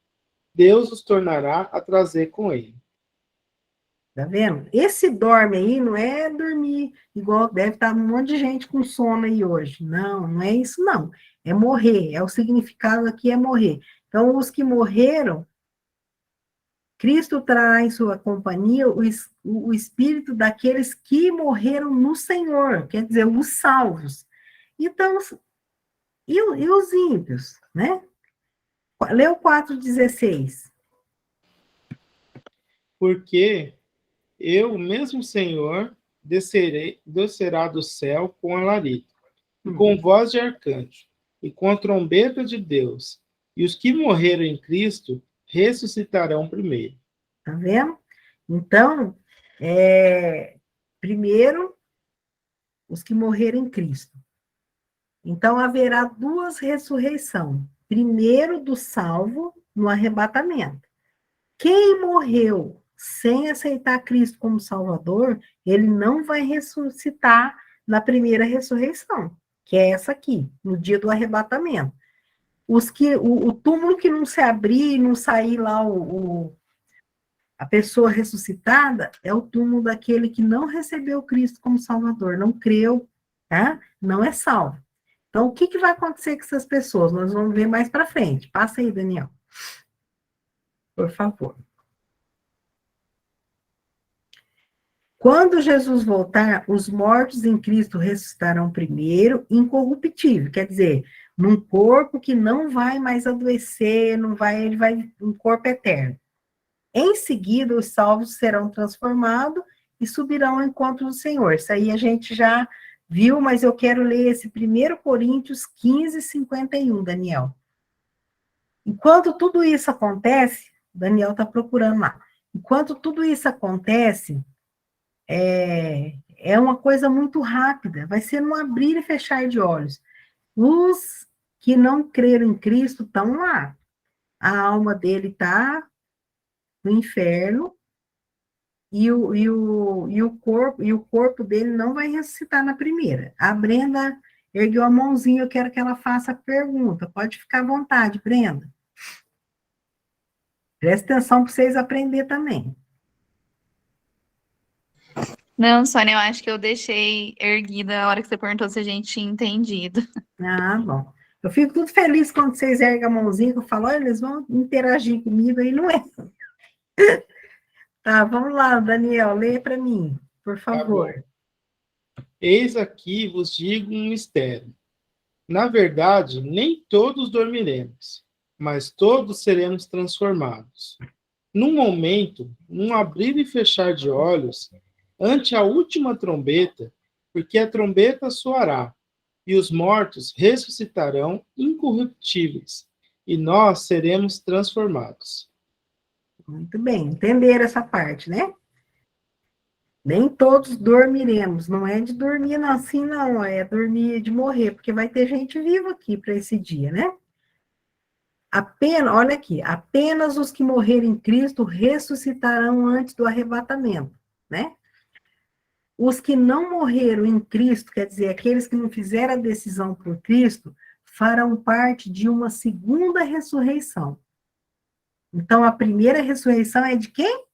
Deus os tornará a trazer com ele. Tá vendo? Esse dorme aí não é dormir, igual deve estar um monte de gente com sono aí hoje. Não, não é isso, não. É morrer, o significado aqui é morrer. Então, os que morreram, Cristo trará em sua companhia o espírito daqueles que morreram no Senhor, quer dizer, os salvos. Então, e os ímpios, né? Leu 4,16. Porque eu, mesmo Senhor, descerá do céu com alarido, e com voz de arcanjo, e com a trombeta de Deus, e os que morreram em Cristo ressuscitarão primeiro. Tá vendo? Então, primeiro, os que morreram em Cristo. Então, haverá duas ressurreições. Primeiro, do salvo no arrebatamento. Quem morreu sem aceitar Cristo como Salvador, ele não vai ressuscitar na primeira ressurreição, que é essa aqui, no dia do arrebatamento. O túmulo que não se abrir, não sair lá a pessoa ressuscitada, é o túmulo daquele que não recebeu Cristo como Salvador, não creu, tá? Não é salvo. Então, o que vai acontecer com essas pessoas? Nós vamos ver mais para frente. Passa aí, Daniel. Por favor. Quando Jesus voltar, os mortos em Cristo ressuscitarão primeiro, incorruptível, quer dizer, num corpo que não vai mais adoecer, ele vai um corpo eterno. Em seguida, os salvos serão transformados e subirão ao encontro do Senhor. Isso aí a gente já viu, mas eu quero ler esse 1 Coríntios 15, 51, Daniel. Enquanto tudo isso acontece, Daniel está procurando lá. Enquanto tudo isso acontece, é uma coisa muito rápida, vai ser num abrir e fechar de olhos. Os que não creram em Cristo estão lá. A alma dele está no inferno e o corpo dele não vai ressuscitar na primeira. A Brenda ergueu a mãozinha, eu quero que ela faça a pergunta. Pode ficar à vontade, Brenda. Presta atenção para vocês aprenderem também. Não, Sônia, eu acho que eu deixei erguida a hora que você perguntou se a gente tinha entendido. Ah, bom. Eu fico tudo feliz quando vocês erguem a mãozinha, que eu falo, olha, eles vão interagir comigo, aí não é. Tá, vamos lá, Daniel, lê para mim, por favor. Tá, eis aqui vos digo um mistério. Na verdade, nem todos dormiremos, mas todos seremos transformados. Num momento, num abrir e fechar de olhos, ante a última trombeta, porque a trombeta soará, e os mortos ressuscitarão incorruptíveis, e nós seremos transformados. Muito bem, entenderam essa parte, né? Nem todos dormiremos, não é de dormir assim, não, é dormir de morrer, porque vai ter gente viva aqui para esse dia, né? Olha aqui, apenas os que morrerem em Cristo ressuscitarão antes do arrebatamento, né? Os que não morreram em Cristo, quer dizer, aqueles que não fizeram a decisão por Cristo, farão parte de uma segunda ressurreição. Então, a primeira ressurreição é de quem?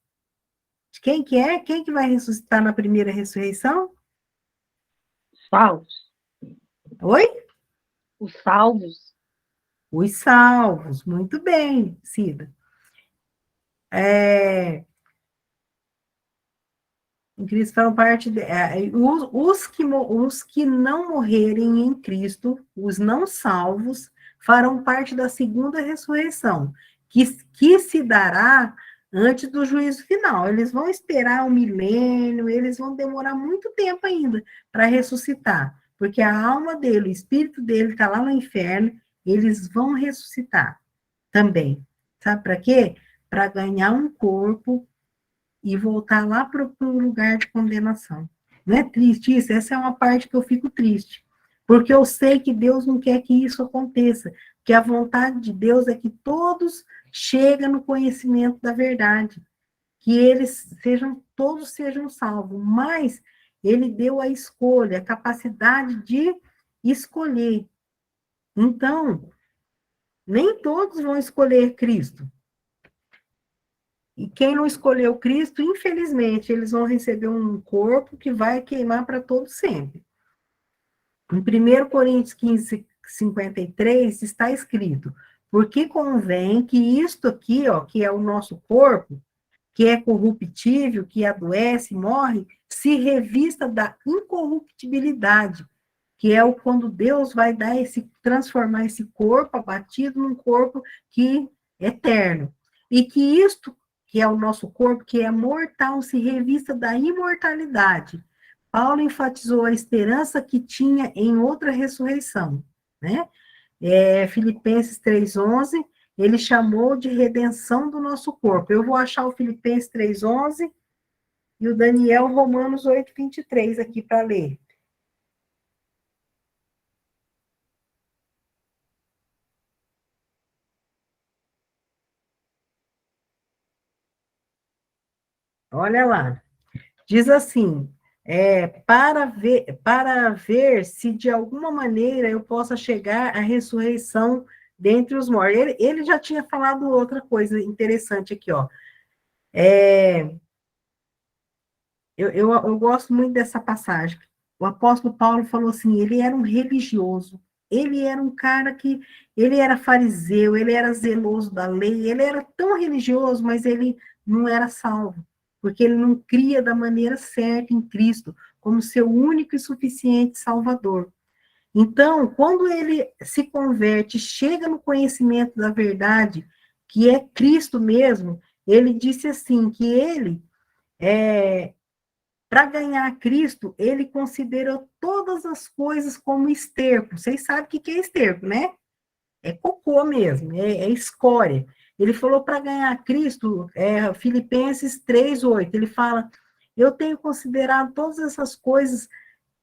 De quem que é? Quem que vai ressuscitar na primeira ressurreição? Salvos. Oi? Os salvos. Os salvos. Muito bem, Cida. Em Cristo farão parte os que não morrerem em Cristo, os não salvos, farão parte da segunda ressurreição, que se dará antes do juízo final. Eles vão esperar um milênio, eles vão demorar muito tempo ainda para ressuscitar, porque a alma dele, o espírito dele está lá no inferno, eles vão ressuscitar também. Sabe para quê? Para ganhar um corpo e voltar lá para o lugar de condenação. Não é triste isso? Essa é uma parte que eu fico triste, porque eu sei que Deus não quer que isso aconteça, que a vontade de Deus é que todos cheguem no conhecimento da verdade, que todos sejam salvos, mas ele deu a escolha, a capacidade de escolher. Então, nem todos vão escolher Cristo. E quem não escolheu Cristo, infelizmente, eles vão receber um corpo que vai queimar para todo sempre. Em 1 Coríntios 15, 53, está escrito, porque convém que isto aqui, ó, que é o nosso corpo, que é corruptível, que adoece, morre, se revista da incorruptibilidade, que é quando Deus vai transformar esse corpo abatido num corpo que é eterno. E que isto, que é o nosso corpo, que é mortal, se revista da imortalidade. Paulo enfatizou a esperança que tinha em outra ressurreição, né? Filipenses 3,11, ele chamou de redenção do nosso corpo. Eu vou achar o Filipenses 3:11 e o Daniel Romanos 8:23 aqui para ler. Olha lá. Diz assim, para ver se de alguma maneira eu possa chegar à ressurreição dentre os mortos. Ele já tinha falado outra coisa interessante aqui, ó. Eu gosto muito dessa passagem. O apóstolo Paulo falou assim, ele era um religioso, ele era um cara que, ele era fariseu, ele era zeloso da lei, ele era tão religioso, mas ele não era salvo, porque ele não cria da maneira certa em Cristo, como seu único e suficiente Salvador. Então, quando ele se converte, chega no conhecimento da verdade, que é Cristo mesmo, ele disse assim, que ele, para ganhar Cristo, ele considerou todas as coisas como esterco. Vocês sabem o que é esterco, né? É cocô mesmo, é escória. Ele falou para ganhar Cristo, Filipenses 3:8, ele fala, eu tenho considerado todas essas coisas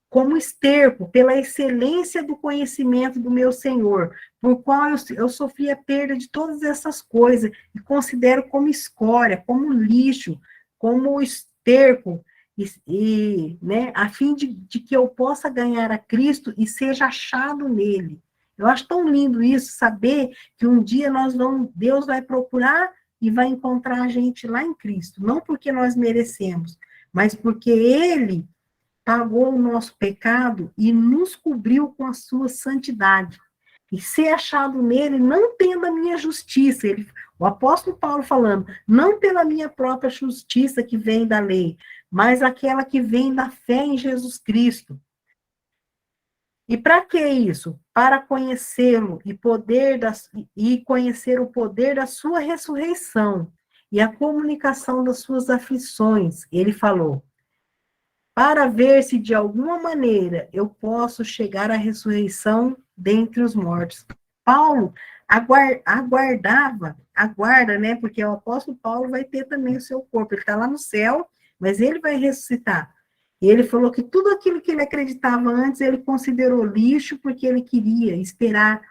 como esterco, pela excelência do conhecimento do meu Senhor, por qual eu sofri a perda de todas essas coisas, e considero como escória, como lixo, como esterco, né, a fim de que eu possa ganhar a Cristo e seja achado nele. Eu acho tão lindo isso, saber que um dia Deus vai procurar e vai encontrar a gente lá em Cristo, não porque nós merecemos, mas porque Ele pagou o nosso pecado e nos cobriu com a sua santidade. E ser achado nele, não tendo a minha justiça, o apóstolo Paulo falando, não pela minha própria justiça que vem da lei, mas aquela que vem da fé em Jesus Cristo. E para que isso? Para conhecê-lo e conhecer o poder da sua ressurreição e a comunicação das suas aflições, ele falou, para ver se de alguma maneira eu posso chegar à ressurreição dentre os mortos. Paulo aguarda, né? Porque o apóstolo Paulo vai ter também o seu corpo, ele está lá no céu, mas ele vai ressuscitar. E ele falou que tudo aquilo que ele acreditava antes, ele considerou lixo, porque ele queria esperar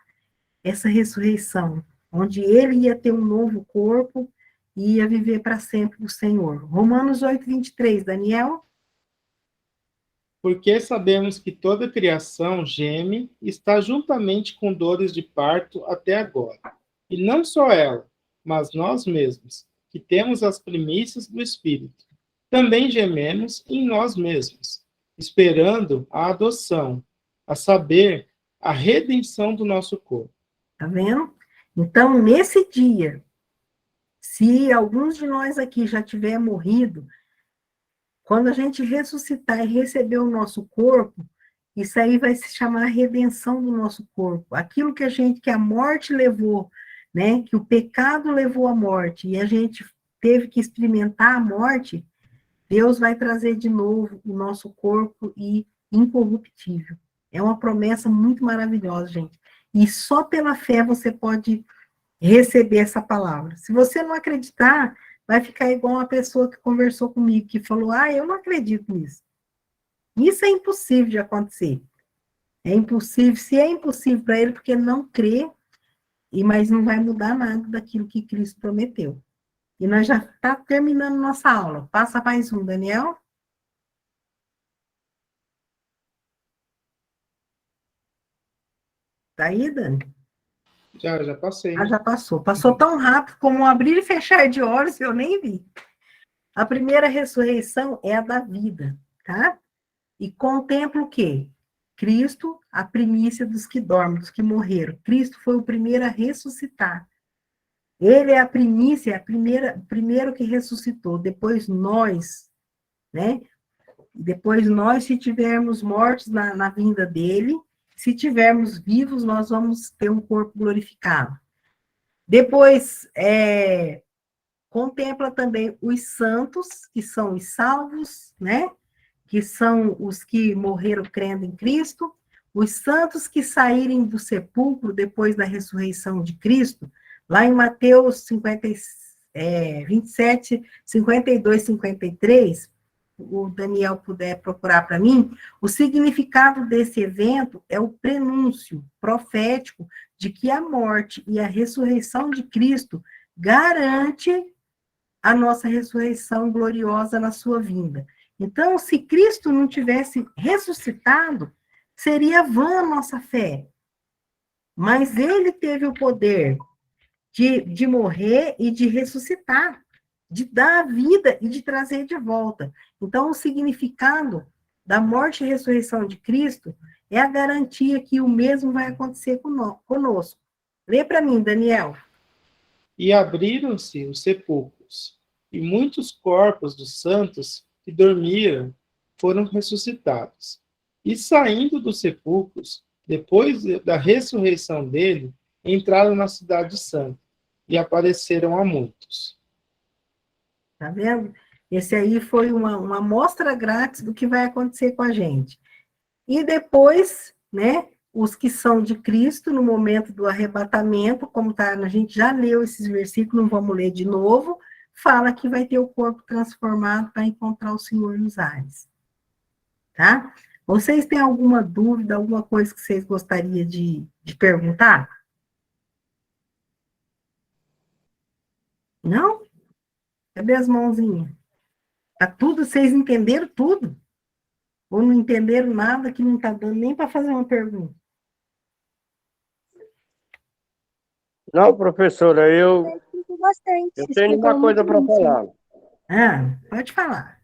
essa ressurreição, onde ele ia ter um novo corpo e ia viver para sempre com o Senhor. Romanos 8:23, Daniel? Porque sabemos que toda a criação geme e está juntamente com dores de parto até agora. E não só ela, mas nós mesmos, que temos as primícias do Espírito, também gememos em nós mesmos, esperando a adoção, a saber, a redenção do nosso corpo. Tá vendo? Então, nesse dia, se alguns de nós aqui já tiver morrido, quando a gente ressuscitar e receber o nosso corpo, isso aí vai se chamar redenção do nosso corpo. Aquilo que a morte levou, né? Que o pecado levou à morte, e a gente teve que experimentar a morte, Deus vai trazer de novo o nosso corpo incorruptível. É uma promessa muito maravilhosa, gente. E só pela fé você pode receber essa palavra. Se você não acreditar, vai ficar igual uma pessoa que conversou comigo, que falou, eu não acredito nisso. Isso é impossível de acontecer. É impossível, se é impossível para ele, porque ele não crê, mas não vai mudar nada daquilo que Cristo prometeu. E nós já está terminando nossa aula. Passa mais um, Daniel. Tá aí, Dani? Já passei. Já passou. Passou tão rápido como um abrir e fechar de olhos, eu nem vi. A primeira ressurreição é a da vida, tá? E contempla o quê? Cristo, a primícia dos que dormem, dos que morreram. Cristo foi o primeiro a ressuscitar. Ele é a primícia, o primeiro que ressuscitou. Depois nós, né? Depois nós, se tivermos mortos na vinda dele, se tivermos vivos, nós vamos ter um corpo glorificado. Depois, contempla também os santos, que são os salvos, né? Que são os que morreram crendo em Cristo, os santos que saírem do sepulcro depois da ressurreição de Cristo, Lá em Mateus 27, 52, 53, o Daniel puder procurar para mim, o significado desse evento é o prenúncio profético de que a morte e a ressurreição de Cristo garante a nossa ressurreição gloriosa na sua vinda. Então, se Cristo não tivesse ressuscitado, seria vã a nossa fé. Mas ele teve o poder de morrer e de ressuscitar, de dar a vida e de trazer de volta. Então, o significado da morte e ressurreição de Cristo é a garantia que o mesmo vai acontecer conosco. Lê para mim, Daniel. E abriram-se os sepulcros, e muitos corpos dos santos que dormiam foram ressuscitados. E saindo dos sepulcros, depois da ressurreição dele, entraram na cidade santa e apareceram a muitos. Tá vendo? Esse aí foi uma amostra grátis do que vai acontecer com a gente. E depois, né, os que são de Cristo, no momento do arrebatamento, como tá, a gente já leu esses versículos, não vamos ler de novo, fala que vai ter o corpo transformado para encontrar o Senhor nos ares. Tá? Vocês têm alguma dúvida, alguma coisa que vocês gostariam de perguntar? Não? Cadê as mãozinhas? Tá tudo? Vocês entenderam tudo? Ou não entenderam nada que não está dando nem para fazer uma pergunta? Não, professora, eu tenho uma coisa para falar. Ah, pode falar.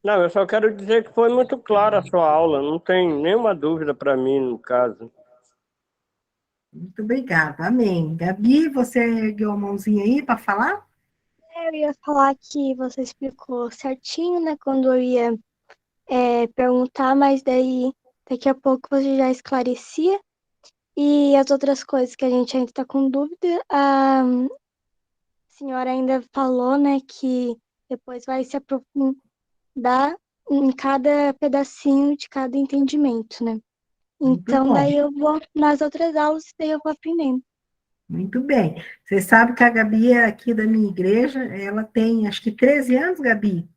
Não, eu só quero dizer que foi muito clara a sua aula, não tem nenhuma dúvida para mim, no caso. Muito obrigada, amém. Gabi, você ergueu a mãozinha aí para falar? Eu ia falar que você explicou certinho, né, quando eu ia perguntar, mas daí daqui a pouco você já esclarecia. E as outras coisas que a gente ainda está com dúvida, a senhora ainda falou, né, que depois vai se aprofundar em cada pedacinho de cada entendimento, né? Então, daí eu vou nas outras aulas e daí eu vou aprendendo. Muito bem. Você sabe que a Gabi é aqui da minha igreja, ela tem, acho que 13 anos, Gabi?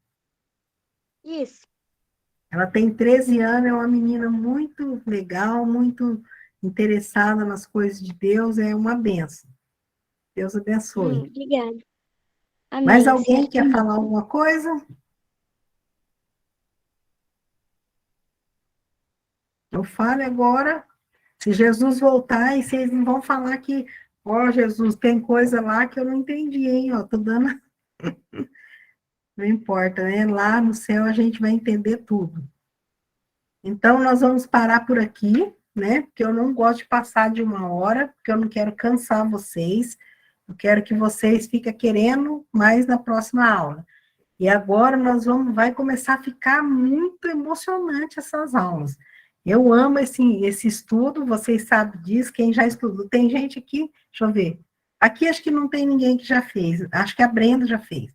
Isso. Ela tem 13 anos, é uma menina muito legal, muito interessada nas coisas de Deus, é uma benção. Deus abençoe. Obrigada. Amém. Mais alguém quer falar alguma coisa? Eu falo agora, se Jesus voltar, e vocês não vão falar que, ó, Jesus, tem coisa lá que eu não entendi, hein? Ó, tô dando... Não importa, né? Lá no céu a gente vai entender tudo. Então, nós vamos parar por aqui, né? Porque eu não gosto de passar de 1 hora, porque eu não quero cansar vocês. Eu quero que vocês fiquem querendo mais na próxima aula. E agora vai começar a ficar muito emocionante essas aulas. Eu amo esse estudo, vocês sabem disso, quem já estudou. Tem gente aqui, deixa eu ver. Aqui acho que não tem ninguém que já fez, acho que a Brenda já fez.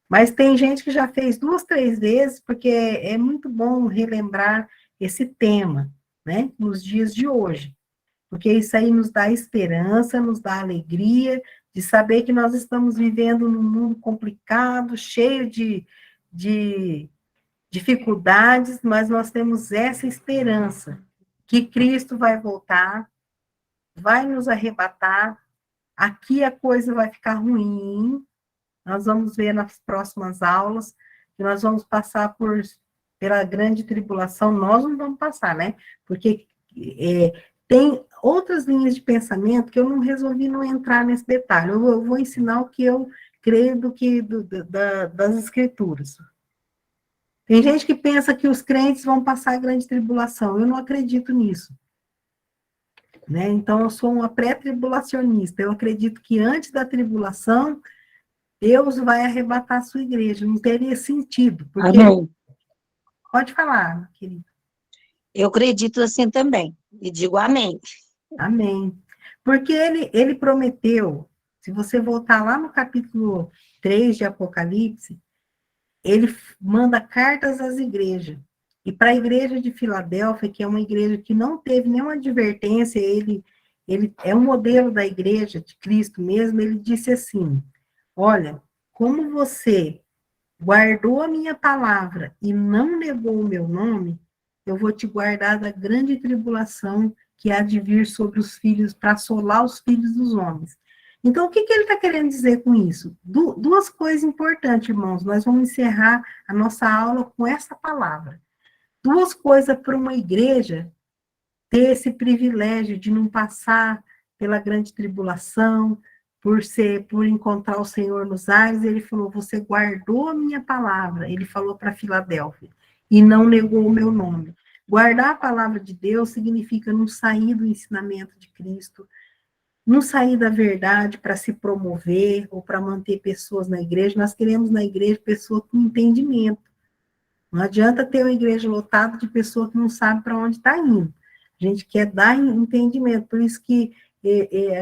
Mas tem gente que já fez 2, 3 vezes, porque é muito bom relembrar esse tema, né, nos dias de hoje. Porque isso aí nos dá esperança, nos dá alegria de saber que nós estamos vivendo num mundo complicado, cheio de dificuldades, mas nós temos essa esperança, que Cristo vai voltar, vai nos arrebatar, aqui a coisa vai ficar ruim, nós vamos ver nas próximas aulas, que nós vamos passar pela grande tribulação, nós não vamos passar, né? Porque tem outras linhas de pensamento que eu não resolvi não entrar nesse detalhe, eu vou ensinar o que eu creio das escrituras. Tem gente que pensa que os crentes vão passar a grande tribulação, eu não acredito nisso. Né? Então, eu sou uma pré-tribulacionista, eu acredito que antes da tribulação, Deus vai arrebatar a sua igreja, não teria sentido. Porque... Amém. Pode falar, querido. Eu acredito assim também, e digo amém. Amém. Porque ele prometeu, se você voltar lá no capítulo 3 de Apocalipse, ele manda cartas às igrejas. E para a igreja de Filadélfia, que é uma igreja que não teve nenhuma advertência, ele ele é um modelo da igreja de Cristo mesmo, ele disse assim, olha, como você guardou a minha palavra e não negou o meu nome, eu vou te guardar da grande tribulação que há de vir sobre os filhos, para assolar os filhos dos homens. Então, o que ele está querendo dizer com isso? Duas coisas importantes, irmãos, nós vamos encerrar a nossa aula com essa palavra. Duas coisas para uma igreja ter esse privilégio de não passar pela grande tribulação, por encontrar o Senhor nos ares. Ele falou, você guardou a minha palavra, ele falou para Filadélfia, e não negou o meu nome. Guardar a palavra de Deus significa não sair do ensinamento de Cristo, não sair da verdade para se promover ou para manter pessoas na igreja. Nós queremos na igreja pessoas com entendimento. Não adianta ter uma igreja lotada de pessoas que não sabem para onde está indo. A gente quer dar entendimento. Por isso que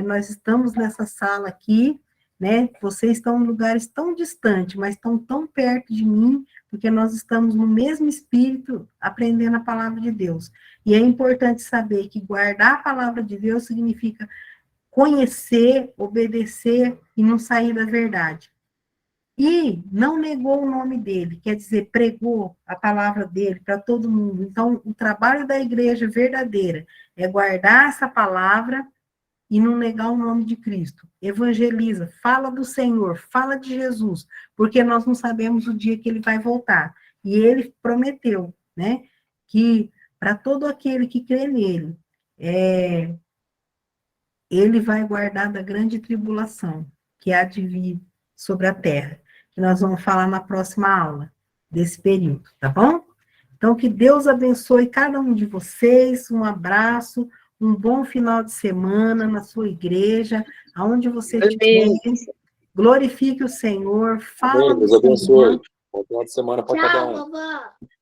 nós estamos nessa sala aqui, né? Vocês estão em lugares tão distantes, mas estão tão perto de mim, porque nós estamos no mesmo espírito aprendendo a palavra de Deus. E é importante saber que guardar a palavra de Deus significa conhecer, obedecer e não sair da verdade. E não negou o nome dele, quer dizer, pregou a palavra dele para todo mundo. Então, o trabalho da igreja verdadeira é guardar essa palavra e não negar o nome de Cristo. Evangeliza, fala do Senhor, fala de Jesus, porque nós não sabemos o dia que ele vai voltar. E ele prometeu, né, que para todo aquele que crê nele, ele vai guardar da grande tribulação que há de vir sobre a terra, que nós vamos falar na próxima aula desse período, tá bom? Então, que Deus abençoe cada um de vocês, um abraço, um bom final de semana na sua igreja, aonde você estiver, glorifique o Senhor, fala Deus do abençoe. Senhor. Bom final de semana para cada um. Vovó.